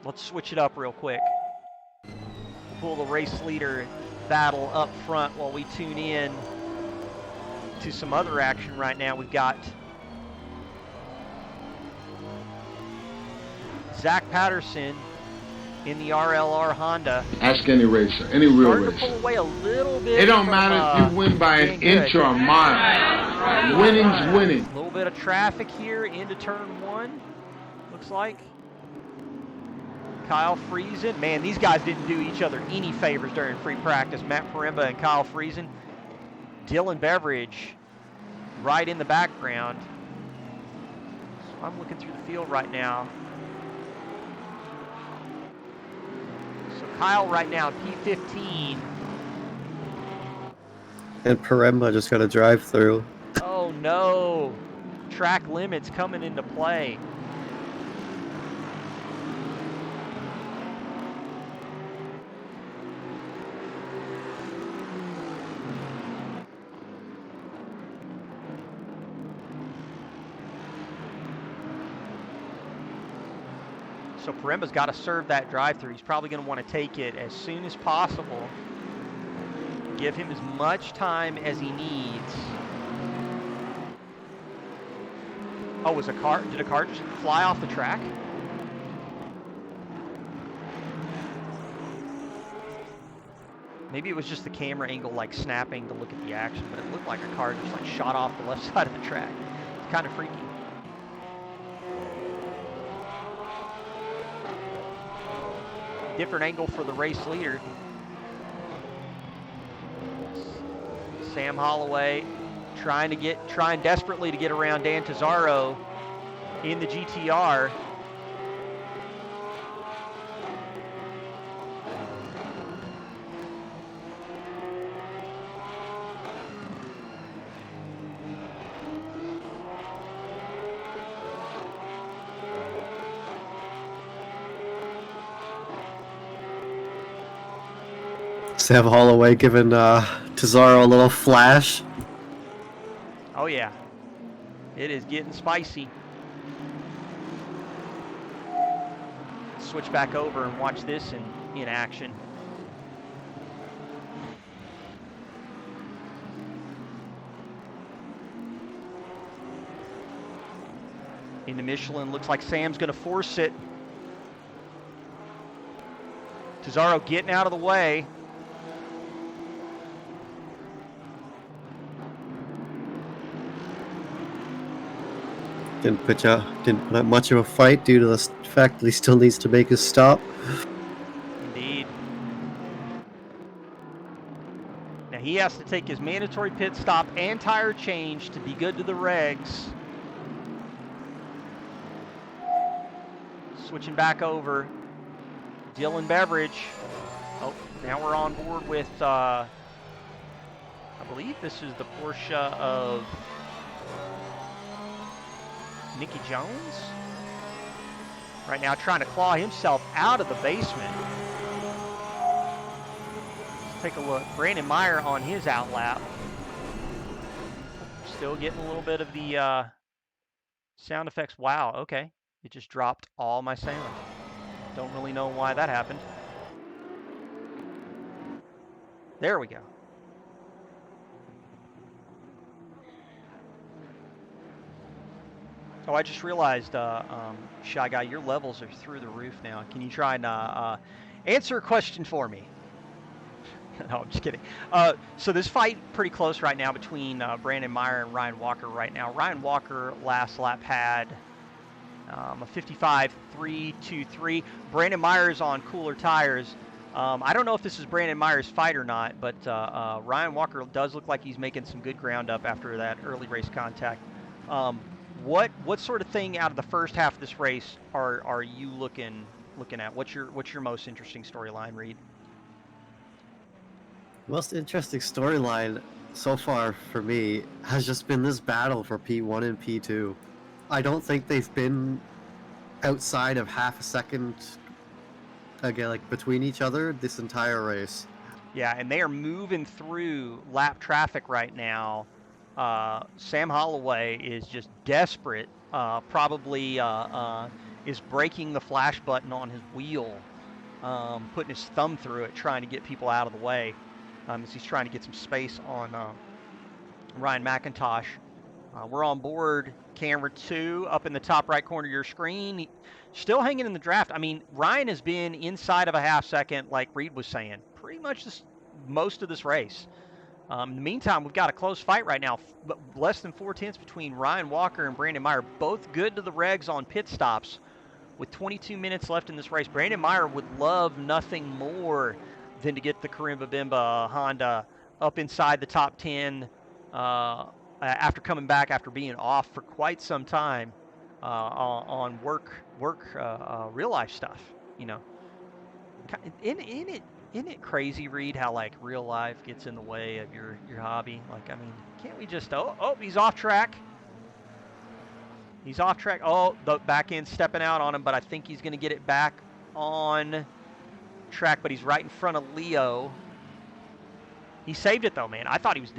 Let's switch it up real quick. We'll pull the race leader battle up front while we tune in to some other action right now. We've got Zach Patterson in the RLR Honda. Ask any racer, any real Starting racer. to pull away a little bit. It don't from, matter if you win by an inch or a mile. Winning's winning. A little bit of traffic here into turn 1, looks like. Kyle Friesen. Man, these guys didn't do each other any favors during free practice. Matt Paremba and Kyle Friesen. Dylan Beveridge right in the background. So I'm looking through the field right now. So Kyle right now, P15. And Paremba just got a drive through. Oh no. Track limits coming into play. So Paremba's got to serve that drive-through. He's probably going to want to take it as soon as possible. Give him as much time as he needs. Oh, did a car just fly off the track? Maybe it was just the camera angle like snapping to look at the action, but it looked like a car just like shot off the left side of the track. It's kind of freaky. Different angle for the race leader. Sam Holloway trying desperately to get around Dan Tesoro in the GTR. Sam Holloway giving Tesoro a little flash. Oh yeah, it is getting spicy. Switch back over and watch this in action. In the Michelin, looks like Sam's going to force it. Tesoro getting out of the way. Didn't put up much of a fight due to the fact that he still needs to make his stop. Indeed. Now he has to take his mandatory pit stop and tire change to be good to the regs. Switching back over. Dylan Beveridge. Oh, now we're on board with, I believe this is the Porsche of Nicky Jones. Right now trying to claw himself out of the basement. Let's take a look. Brandon Meyer on his outlap. Still getting a little bit of the sound effects. Wow, okay. It just dropped all my sound. Don't really know why that happened. There we go. Oh, I just realized, Shy Guy, your levels are through the roof now. Can you try and answer a question for me? No, I'm just kidding. So this fight pretty close right now between Brandon Meyer and Ryan Walker right now. Ryan Walker last lap had a 55.323. Brandon Meyer's on cooler tires. I don't know if this is Brandon Meyer's fight or not, but Ryan Walker does look like he's making some good ground up after that early race contact. What sort of thing out of the first half of this race are you looking at? What's your most interesting storyline, Reed? Most interesting storyline so far for me has just been this battle for P1 and P2. I don't think they've been outside of half a second again, like between each other this entire race. Yeah, and they are moving through lap traffic right now. Sam Holloway is just desperate. Probably is breaking the flash button on his wheel, putting his thumb through it, trying to get people out of the way as he's trying to get some space on Ryan McIntosh. We're on board camera 2 up in the top right corner of your screen. Still hanging in the draft. I mean, Ryan has been inside of a half second, like Reed was saying, pretty much most of this race. In the meantime, we've got a close fight right now, less than 4/10 between Ryan Walker and Brandon Meyer, both good to the regs on pit stops with 22 minutes left in this race. Brandon Meyer would love nothing more than to get the Karimba Bimba Honda up inside the top 10 after coming back after being off for quite some time on work real life stuff. You know, isn't it crazy, Reed, how like real life gets in the way of your hobby? Like, I mean, can't we just he's off track. He's off track. Oh, the back end stepping out on him, but I think he's going to get it back on track. But he's right in front of Leo. He saved it though, man. I thought he was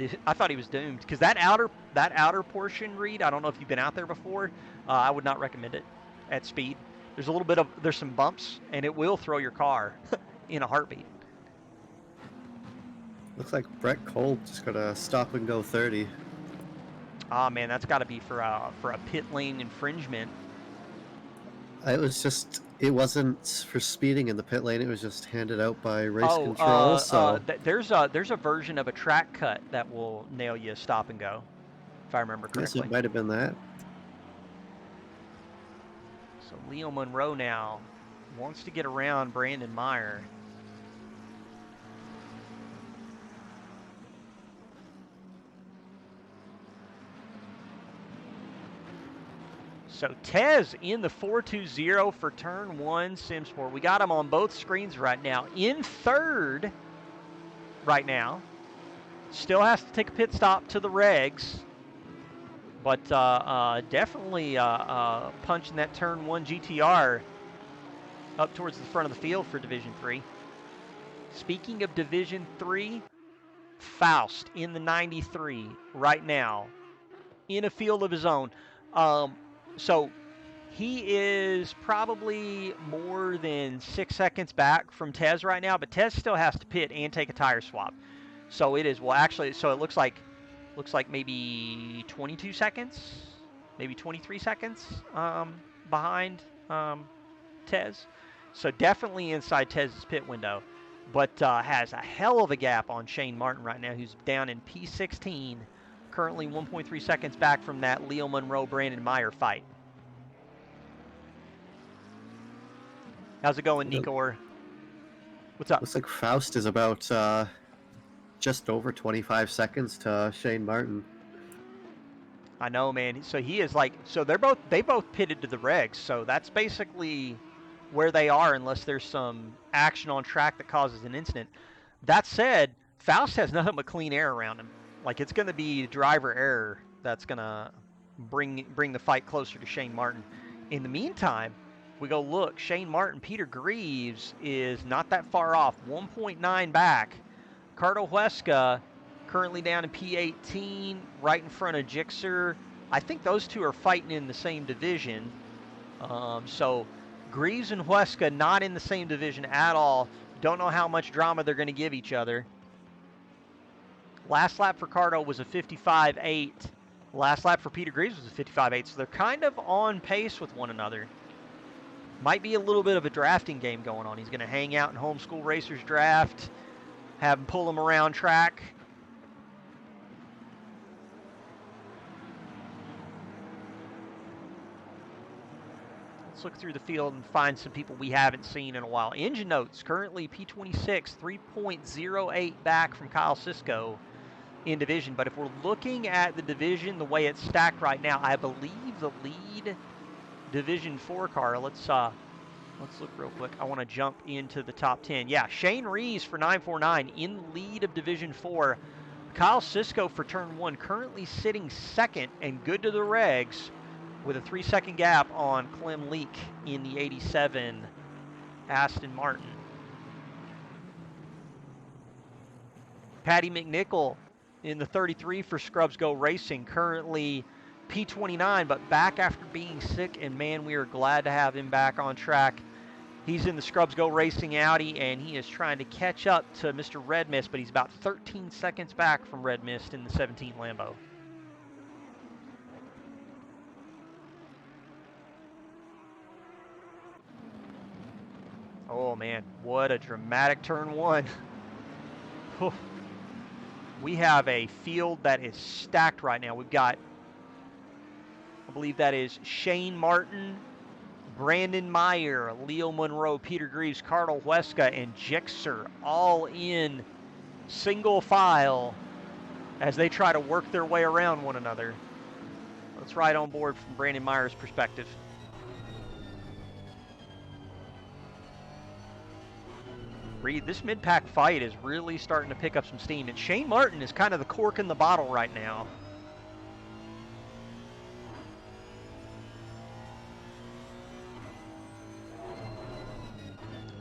doomed because that outer portion, Reed. I don't know if you've been out there before. I would not recommend it at speed. There's some bumps, and it will throw your car in a heartbeat. Looks like Brett Cole just got a stop and go 30. Ah, man, that's got to be for a pit lane infringement. It wasn't for speeding in the pit lane. It was just handed out by race control. There's a version of a track cut that will nail you a stop and go, if I remember correctly. Yes, it might have been that. So Leo Monroe now wants to get around Brandon Meyer. So Tez in the 420 for turn 1 SimSport. We got him on both screens right now. In third right now. Still has to take a pit stop to the regs. But definitely punching that turn 1 GTR up towards the front of the field for Division 3. Speaking of Division 3, Faust in the 93 right now in a field of his own. So he is probably more than 6 seconds back from Tez right now, but Tez still has to pit and take a tire swap. So it is, well, actually, so it looks like maybe 22 seconds, maybe 23 seconds behind Tez. So definitely inside Tez's pit window, but has a hell of a gap on Shane Martin right now, who's down in P16. Currently 1.3 seconds back from that Leo Monroe Brandon Meyer fight. How's it going, Nikor? What's up? Looks like Faust is about just over 25 seconds to Shane Martin. I know, man. So he is like, so they both pitted to the regs. So that's basically where they are, unless there's some action on track that causes an incident. That said, Faust has nothing but clean air around him. Like, it's going to be driver error that's going to bring the fight closer to Shane Martin. In the meantime, we go look. Shane Martin, Peter Greaves is not that far off, 1.9 back. Cardo Huesca currently down in P18, right in front of Gixxer. I think those two are fighting in the same division. So Greaves and Huesca not in the same division at all. Don't know how much drama they're going to give each other. Last lap for Cardo was a 55.8. Last lap for Peter Greaves was a 55.8, so they're kind of on pace with one another. Might be a little bit of a drafting game going on. He's going to hang out in Homeschool Racers draft, have him pull him around track. Let's look through the field and find some people we haven't seen in a while. Engine notes, currently P26, 3.08 back from Kyle Sisko in division. But if we're looking at the division, the way it's stacked right now, I believe the lead Division 4 car, let's look real quick. I want to jump into the top 10. Yeah, Shane Rees for 949 in lead of Division 4. Kyle Sisko for turn 1 currently sitting second and good to the regs with a 3-second gap on Clem Leak in the 87 Aston Martin. Patty McNichol in the 33 for Scrubs Go Racing, currently P29, but back after being sick, and man, we are glad to have him back on track. He's in the Scrubs Go Racing Audi, and he is trying to catch up to Mr. Red Mist, but he's about 13 seconds back from Red Mist in the 17 Lambo. Oh man, what a dramatic turn 1. We have a field that is stacked right now. We've got, I believe that is Shane Martin, Brandon Meyer, Leo Monroe, Peter Greaves, Cardinal Huesca, and Jixer all in single file as they try to work their way around one another. Let's ride on board from Brandon Meyer's perspective. Reed, this mid-pack fight is really starting to pick up some steam, and Shane Martin is kind of the cork in the bottle right now.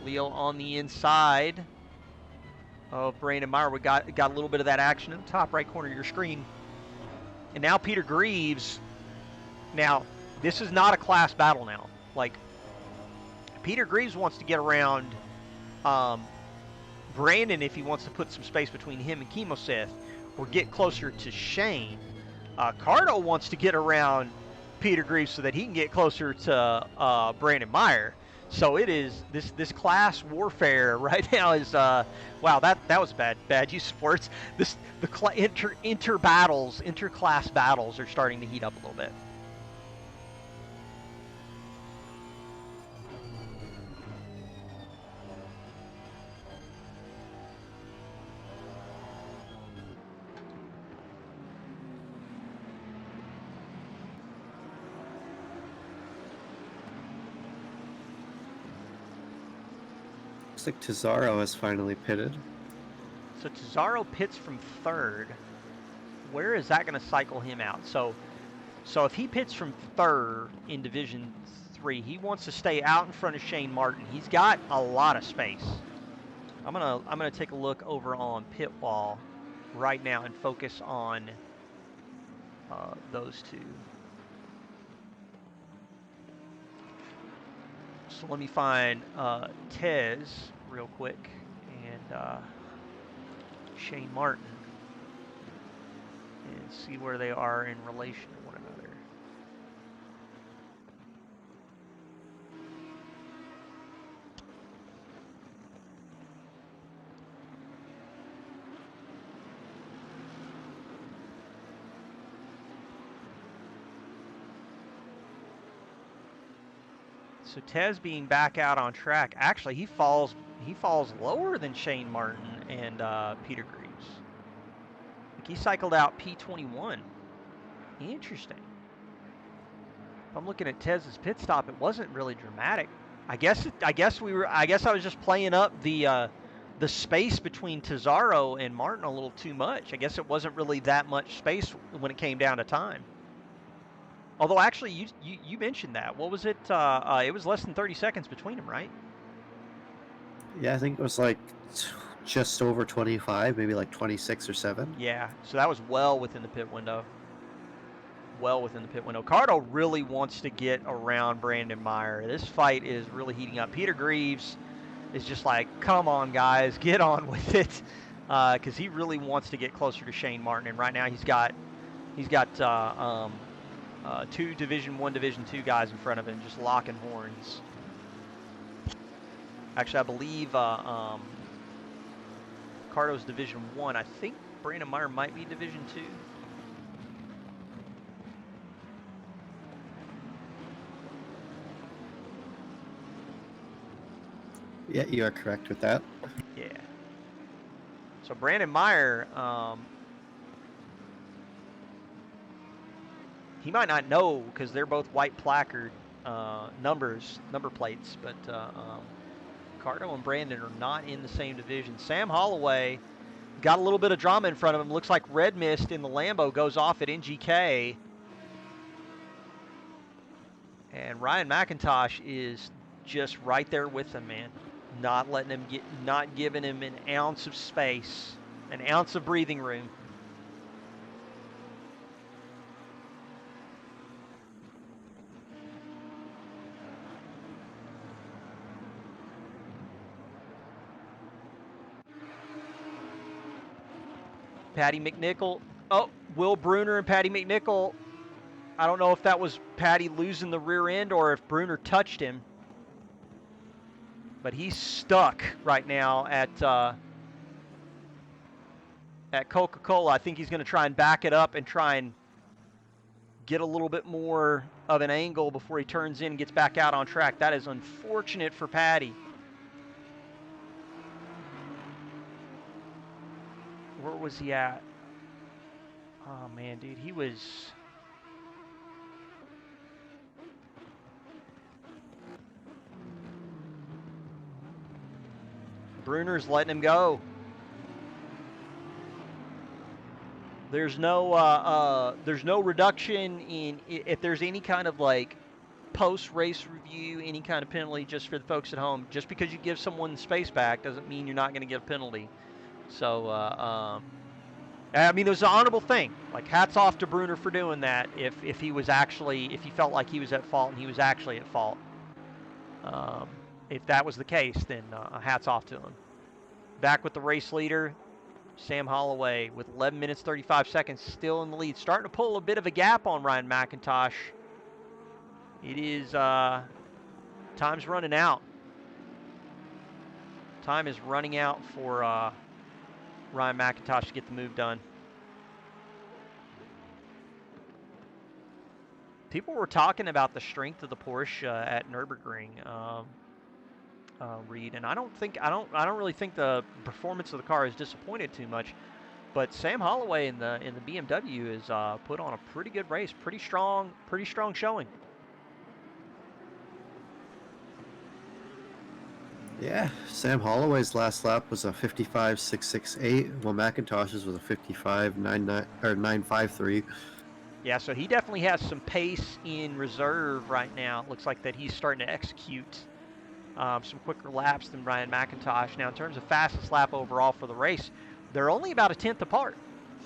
Leo on the inside of Brandon Meyer. We got a little bit of that action in the top right corner of your screen. And now Peter Greaves. Now, this is not a class battle now. Like, Peter Greaves wants to get around Brandon if he wants to put some space between him and Chemosith, or get closer to Shane. Cardo wants to get around Peter Greaves so that he can get closer to Brandon Meyer. So it is this class warfare right now is wow, that was bad use of words. The inter-class battles are starting to heat up a little bit. Looks like Tizarro has finally pitted. So Tizarro pits from third. Where is that going to cycle him out? So if he pits from third in Division 3, he wants to stay out in front of Shane Martin. He's got a lot of space. I'm gonna take a look over on pit wall right now and focus on those two. So let me find Tez real quick and Shane Martin and see where they are in relation to one another. So Tez being back out on track, actually he falls lower than Shane Martin and Peter Greaves. Like he cycled out P21. Interesting. If I'm looking at Tez's pit stop, it wasn't really dramatic. I guess I was just playing up the space between Tizarro and Martin a little too much. I guess it wasn't really that much space when it came down to time. Although, actually, you mentioned that. What was it? It was less than 30 seconds between them, right? Yeah, I think it was like just over 25, maybe like 26 or 7. Yeah, so that was well within the pit window. Well within the pit window. Cardo really wants to get around Brandon Meyer. This fight is really heating up. Peter Greaves is just like, come on, guys, get on with it. Because he really wants to get closer to Shane Martin. And right now he's got He's got two Division 1, Division 2 guys in front of him just locking horns. Actually, I believe Cardo's Division 1. I think Brandon Meyer might be Division 2. Yeah, you are correct with that. Yeah. So Brandon Meyer, he might not know because they're both white placard number plates, but Cardo and Brandon are not in the same division. Sam Holloway got a little bit of drama in front of him. Looks like red mist in the Lambo goes off at NGK. And Ryan McIntosh is just right there with him, man. Not letting him not giving him an ounce of space, an ounce of breathing room. Patty McNichol. Oh, Will Bruner and Patty McNichol. I don't know if that was Patty losing the rear end or if Bruner touched him. But he's stuck right now at Coca-Cola. I think he's going to try and back it up and try and get a little bit more of an angle before he turns in and gets back out on track. That is unfortunate for Patty. Where was he at? Oh, man, dude, he was... Bruner's letting him go. There's no reduction in if there's any kind of like post-race review, any kind of penalty just for the folks at home. Just because you give someone space back doesn't mean you're not going to get a penalty. So, I mean, it was an honorable thing. Like, hats off to Bruner for doing that. If he felt like he was at fault and he was actually at fault. If that was the case, then hats off to him. Back with the race leader, Sam Holloway, with 11 minutes 35 seconds, still in the lead. Starting to pull a bit of a gap on Ryan McIntosh. It is, time's running out. Time is running out for Ryan McIntosh to get the move done. People were talking about the strength of the Porsche at Nurburgring, Reed, and I don't really think the performance of the car is disappointed too much. But Sam Holloway in the BMW has put on a pretty good race, pretty strong showing. Yeah, Sam Holloway's last lap was a 55.668, while McIntosh's was a 55.99 or 9.53. Yeah, so he definitely has some pace in reserve right now. It looks like that he's starting to execute some quicker laps than Ryan McIntosh. Now, in terms of fastest lap overall for the race, they're only about a tenth apart.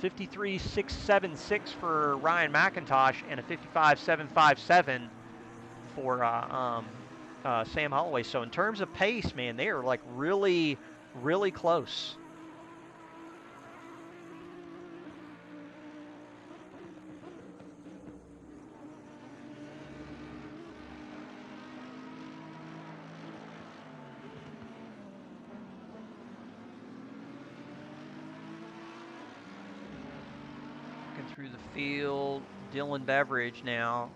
53.676 for Ryan McIntosh and a 55.757 for Sam Holloway. So in terms of pace, man, they are like really, really close. Through the field, Dylan Beveridge now.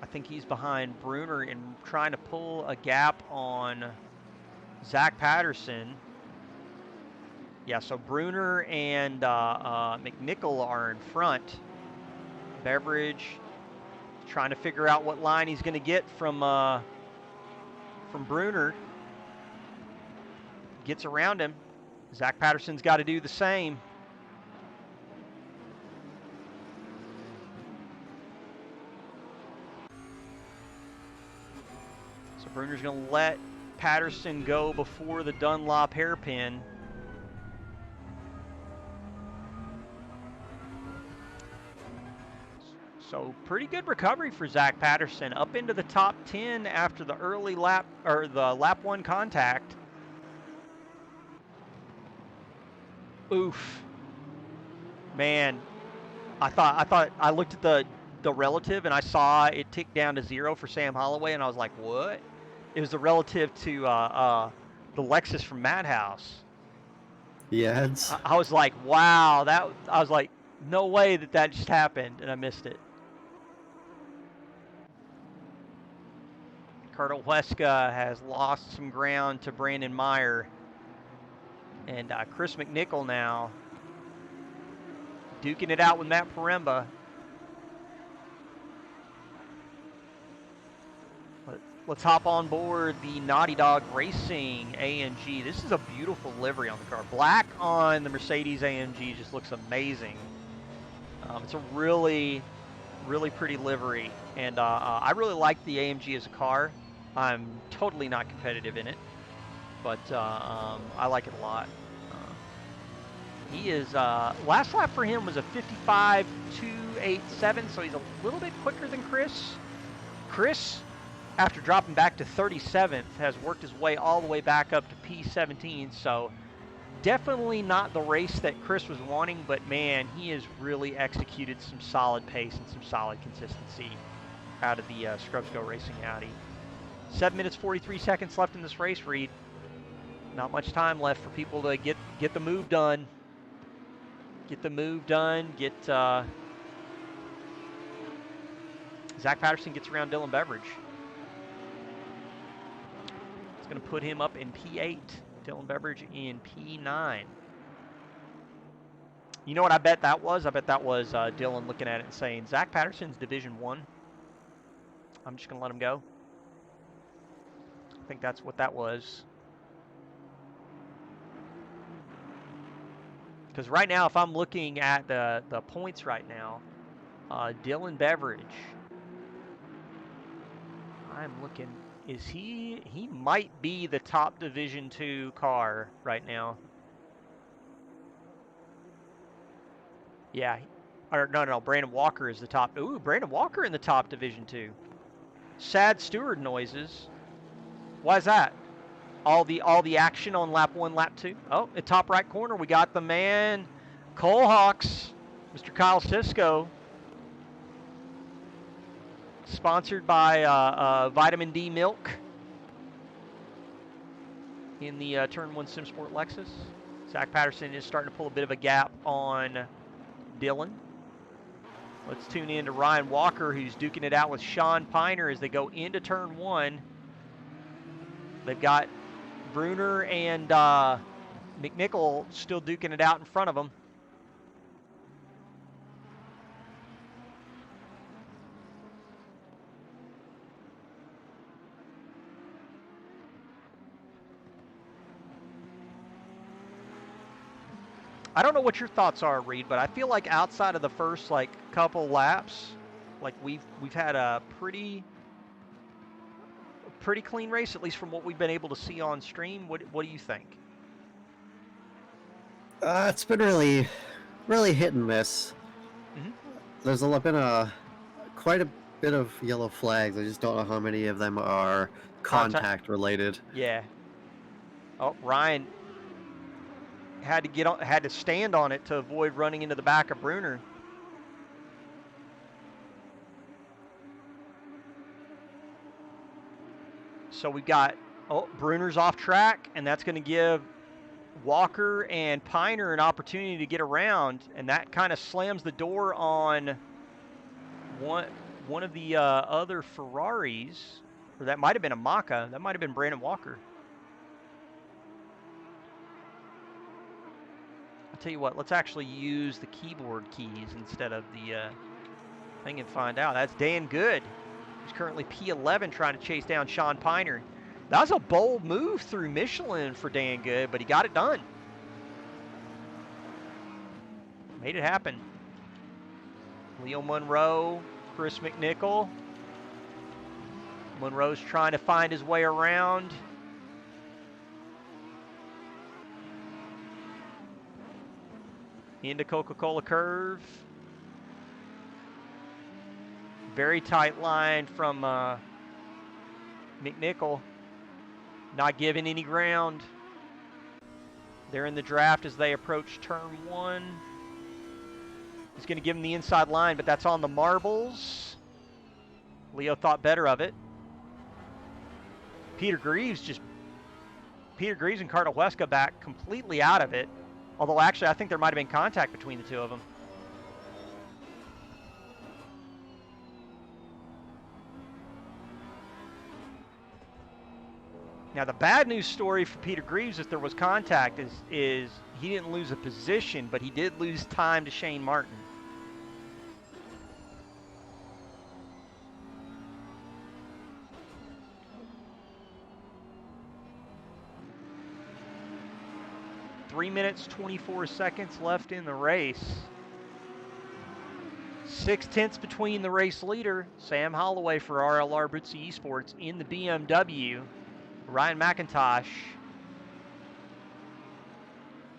I think he's behind Bruner and trying to pull a gap on Zach Patterson. Yeah, so Bruner and McNichol are in front. Beveridge trying to figure out what line he's going to get from Bruner. Gets around him. Zach Patterson's got to do the same. Bruner's going to let Patterson go before the Dunlop hairpin. So pretty good recovery for Zach Patterson, up into the top 10 after the early lap, or the lap 1 contact. Oof. Man, I looked at the relative and I saw it tick down to 0 for Sam Holloway, and I was like, what? It was the relative to the Lexus from Madhouse. Yeah, I was like, wow, I was like, no way that just happened, and I missed it. Carter Huesca has lost some ground to Brandon Meyer. And Chris McNichol now duking it out with Matt Poremba. Let's hop on board the Naughty Dog Racing AMG. This is a beautiful livery on the car. Black on the Mercedes AMG just looks amazing. It's a really, really pretty livery. And I really like the AMG as a car. I'm totally not competitive in it, but I like it a lot. He is, last lap for him was a 55.287, so he's a little bit quicker than Chris. Chris, after dropping back to 37th, has worked his way all the way back up to P17, so definitely not the race that Chris was wanting, but man, he has really executed some solid pace and some solid consistency out of the Scrubs Go Racing Audi. 7 minutes 43 seconds left in this race, Reed. Not much time left for people to get the move done. Get the move done. Get Zach Patterson gets around Dylan Beveridge. It's going to put him up in P8. Dylan Beveridge in P9. You know what I bet that was? I bet that was Dylan looking at it and saying, Zach Patterson's Division 1. I'm just going to let him go. I think that's what that was. Because right now, if I'm looking at the points right now, Dylan Beveridge, I'm looking, he might be the top Division 2 car right now. Yeah, or no, Brandon Walker is the top. Ooh, Brandon Walker in the top Division 2. Sad steward noises. Why is that? All the action on lap 1, lap 2. Oh, the top right corner, we got the man, Cole Hawks, Mr. Kyle Sisko. Sponsored by Vitamin D Milk in the Turn 1 SimSport Lexus. Zach Patterson is starting to pull a bit of a gap on Dylan. Let's tune in to Ryan Walker, who's duking it out with Sean Piner as they go into Turn 1. They've got Bruner and McNichol still duking it out in front of them. I don't know what your thoughts are, Reed, but I feel like outside of the first couple laps, we've had a pretty clean race, at least from what we've been able to see on stream. What do you think? It's been really hit and miss. Mm-hmm. There's been quite a bit of yellow flags. I just don't know how many of them are contact related. Yeah. Oh, Ryan had to stand on it to avoid running into the back of Bruner. So we've got, Bruner's off track, and that's going to give Walker and Piner an opportunity to get around, and that kind of slams the door on one of the other Ferraris, or that might have been a Maka. That might have been Brandon Walker. I'll tell you what, let's actually use the keyboard keys instead of the thing and find out. That's Dan Good, who's currently P11 trying to chase down Sean Piner. That was a bold move through Michelin for Dan Good, but he got it done. Made it happen. Leo Monroe, Chris McNichol. Monroe's trying to find his way around. Into Coca-Cola curve. Very tight line from McNichol. Not giving any ground. They're in the draft as they approach turn 1. He's going to give him the inside line, but that's on the marbles. Leo thought better of it. Peter Greaves and Carter Huesca back completely out of it. Although, actually, I think there might have been contact between the two of them. Now, the bad news story for Peter Greaves, if there was contact, is he didn't lose a position, but he did lose time to Shane Martin. Three minutes, 24 seconds left in the race. 6/10 between the race leader, Sam Holloway for RLR Brutzy Esports in the BMW. Ryan McIntosh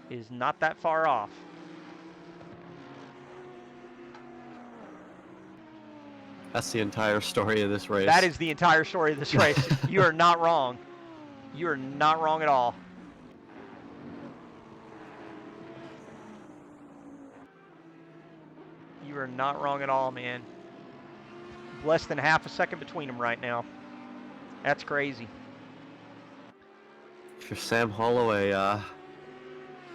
is not that far off. That's the entire story of this race. That is the entire story of this race. You are not wrong. You are not wrong at all. You are not wrong at all, man. Less than half a second between them right now. That's crazy. If you're Sam Holloway,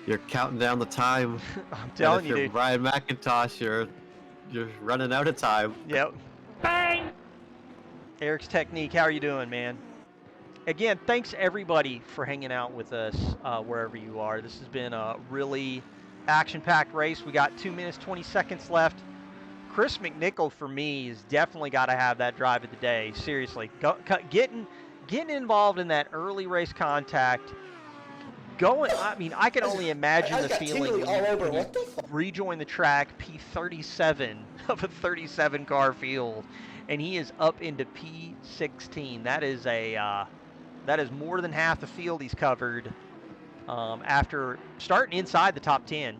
you're counting down the time. I'm telling you, dude. dude. Ryan McIntosh, you're running out of time. Yep. Bang! Eric's Technique, how are you doing, man? Again, thanks everybody for hanging out with us wherever you are. This has been a really action-packed race. We got 2 minutes, 20 seconds left. Chris McNichol, for me, has definitely got to have that drive of the day. Seriously, getting involved in that early race contact. I mean, I can only imagine the feeling when you rejoin the track, P37 of a 37-car field, and he is up into P16. That is more than half the field he's covered after starting inside the top 10.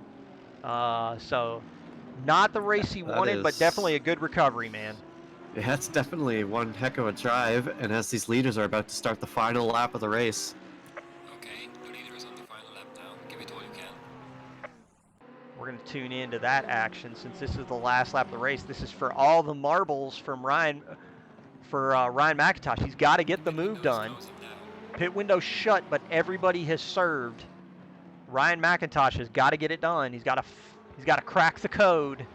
So, not the race he wanted, but definitely a good recovery, man. Yeah, that's definitely one heck of a drive, and as these leaders are about to start the final lap of the race. Okay, the leader is on the final lap now. Give it all you can. We're going to tune into that action since this is the last lap of the race. This is for all the marbles from Ryan McIntosh. He's got to get the move done. Pit window shut, but everybody has served. Ryan McIntosh has got to get it done. He's got to crack the code.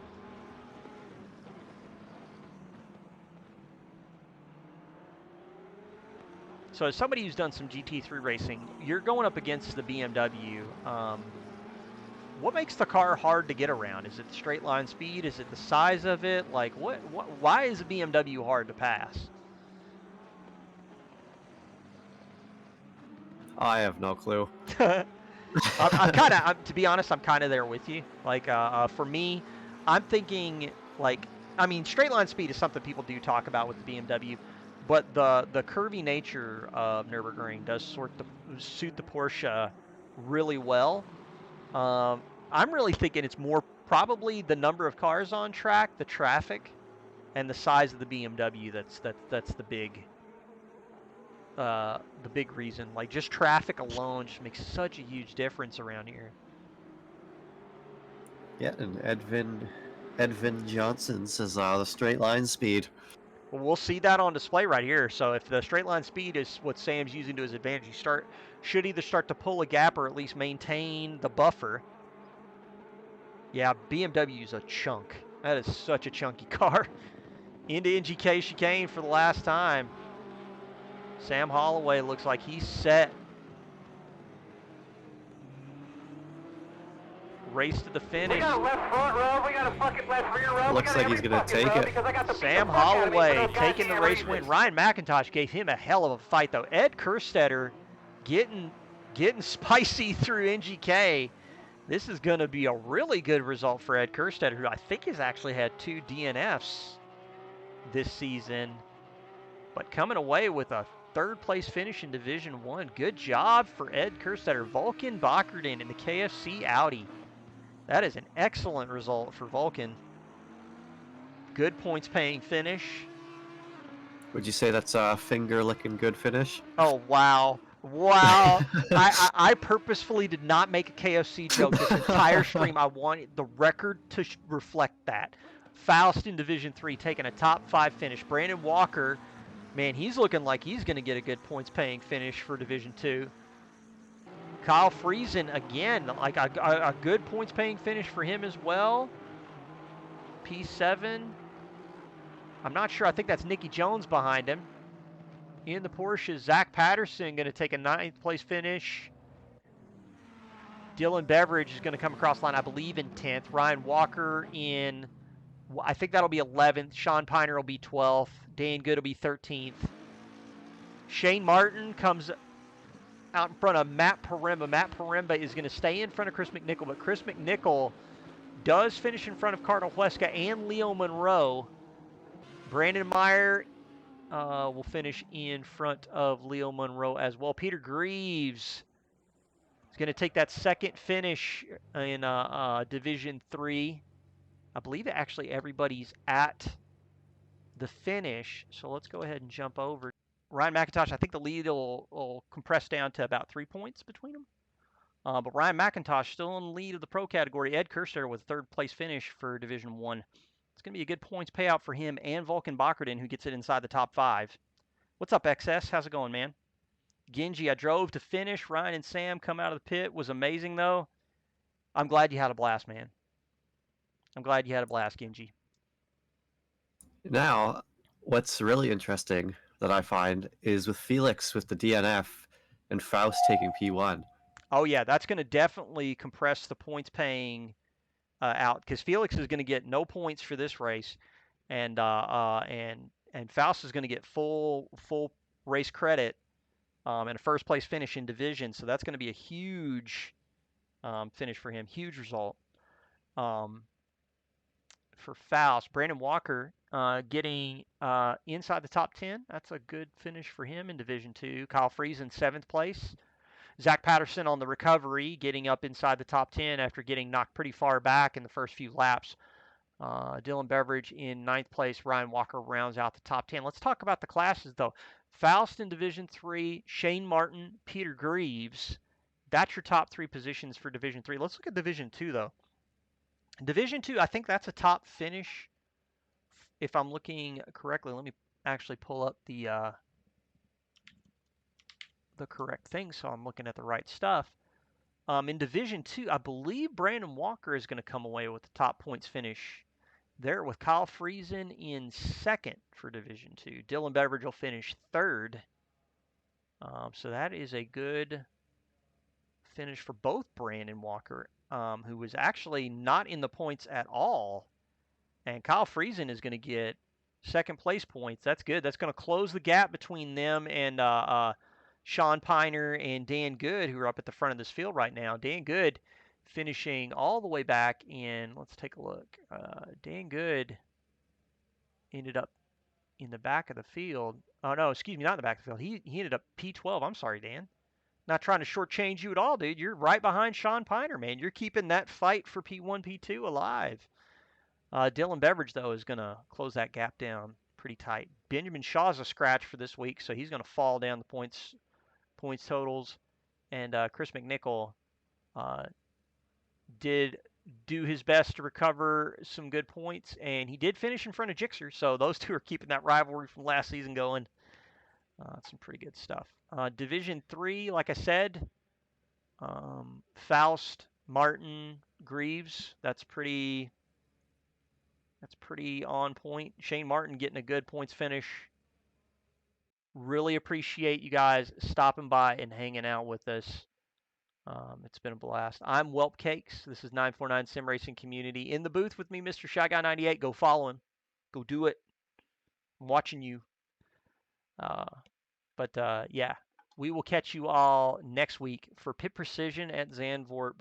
So as somebody who's done some GT3 racing, you're going up against the BMW. What makes the car hard to get around? Is it the straight line speed? Is it the size of it? Like, why is a BMW hard to pass? I have no clue. To be honest, I'm kind of there with you. Like, for me, I'm thinking, like, I mean, straight line speed is something people do talk about with the BMW, but the curvy nature of Nurburgring does suit the Porsche really well. I'm really thinking it's more probably the number of cars on track, the traffic, and the size of the BMW that's the big reason. Like, just traffic alone just makes such a huge difference around here. Yeah, and Edvin Johnson says the straight line speed. Well, we'll see that on display right here. So if the straight line speed is what Sam's using to his advantage, you should either start to pull a gap or at least maintain the buffer. Yeah, BMW's a chunk. That is such a chunky car. Into NGK chicane for the last time. Sam Holloway looks like he's set. Race to the finish. We got a left front row, we got a fucking left rear row. Looks like he's going to take it. Sam Holloway taking the race win. Ryan McIntosh gave him a hell of a fight, though. Ed Kerstetter getting spicy through NGK. This is going to be a really good result for Ed Kerstetter, who I think has actually had 2 DNFs this season, but coming away with a 3rd place finish in Division 1. Good job for Ed Kerstetter. Vulcan Bockerden in the KFC Audi. That is an excellent result for Vulcan. Good points paying finish. Would you say that's a finger-licking good finish? Oh, wow. Wow. I purposefully did not make a KFC joke this entire stream. I wanted the record to reflect that. Faust in Division 3 taking a top 5 finish. Brandon Walker, man, he's looking like he's going to get a good points paying finish for Division 2. Kyle Friesen, again, like a good points paying finish for him as well. P7. I'm not sure. I think that's Nicky Jones behind him. In the Porsche, Zach Patterson going to take a 9th place finish. Dylan Beveridge is going to come across the line, I believe, in 10th. Ryan Walker in, I think that'll be 11th. Sean Piner will be 12th. Dan Good will be 13th. Shane Martin comes out in front of Matt Paremba. Matt Paremba is going to stay in front of Chris McNichol, but Chris McNichol does finish in front of Cardinal Huesca and Leo Monroe. Brandon Meyer will finish in front of Leo Monroe as well. Peter Greaves is going to take that 2nd finish in Division 3. I believe actually everybody's at the finish, so let's go ahead and jump over. Ryan McIntosh, I think the lead will compress down to about 3 points between them. But Ryan McIntosh still in the lead of the pro category. Ed Kerster with 3rd place finish for Division 1. It's going to be a good points payout for him and Vulcan Bockerden, who gets it inside the top 5. What's up, XS? How's it going, man? Genji, I drove to finish. Ryan and Sam come out of the pit. Was amazing, though. I'm glad you had a blast, man. I'm glad you had a blast, Genji. Now, what's really interesting that I find is with Felix with the DNF and Faust taking P1. Oh, yeah, that's going to definitely compress the points paying out, because Felix is going to get no points for this race, and Faust is going to get full race credit and a 1st place finish in division. So that's going to be a huge finish for him, huge result for Faust. Brandon Walker getting inside the top 10. That's a good finish for him in Division 2. Kyle Friesen, 7th place. Zach Patterson on the recovery, getting up inside the top 10 after getting knocked pretty far back in the first few laps. Dylan Beveridge in 9th place. Ryan Walker rounds out the top 10. Let's talk about the classes, though. Faust in Division 3, Shane Martin, Peter Greaves. That's your top 3 positions for Division 3. Let's look at Division 2, though. Division 2, I think that's a top finish. If I'm looking correctly, let me actually pull up the correct thing so I'm looking at the right stuff. In Division 2, I believe Brandon Walker is going to come away with the top points finish there, with Kyle Friesen in 2nd for Division 2. Dylan Beveridge will finish 3rd. So that is a good finish for both Brandon Walker, who was actually not in the points at all, and Kyle Friesen is going to get 2nd place points. That's good. That's going to close the gap between them and Sean Piner and Dan Good, who are up at the front of this field right now. Dan Good finishing all the way back in, let's take a look. Dan Good ended up in the back of the field. Oh, no, excuse me, not in the back of the field. He ended up P12. I'm sorry, Dan. Not trying to shortchange you at all, dude. You're right behind Sean Piner, man. You're keeping that fight for P1, P2 alive. Dylan Beveridge, though, is going to close that gap down pretty tight. Benjamin Shaw's a scratch for this week, so he's going to fall down the points totals. And Chris McNichol did do his best to recover some good points, and he did finish in front of Jixer, so those two are keeping that rivalry from last season going. Some pretty good stuff. Division 3, like I said, Faust, Martin, Greaves, that's pretty on point. Shane Martin getting a good points finish. Really appreciate you guys stopping by and hanging out with us. It's been a blast. I'm Whelp Cakes. This is 949 Sim Racing Community. In the booth with me, Mr. Shy Guy 98. Go follow him. Go do it. I'm watching you. But yeah, we will catch you all next week for Pit Precision at Zandvoort.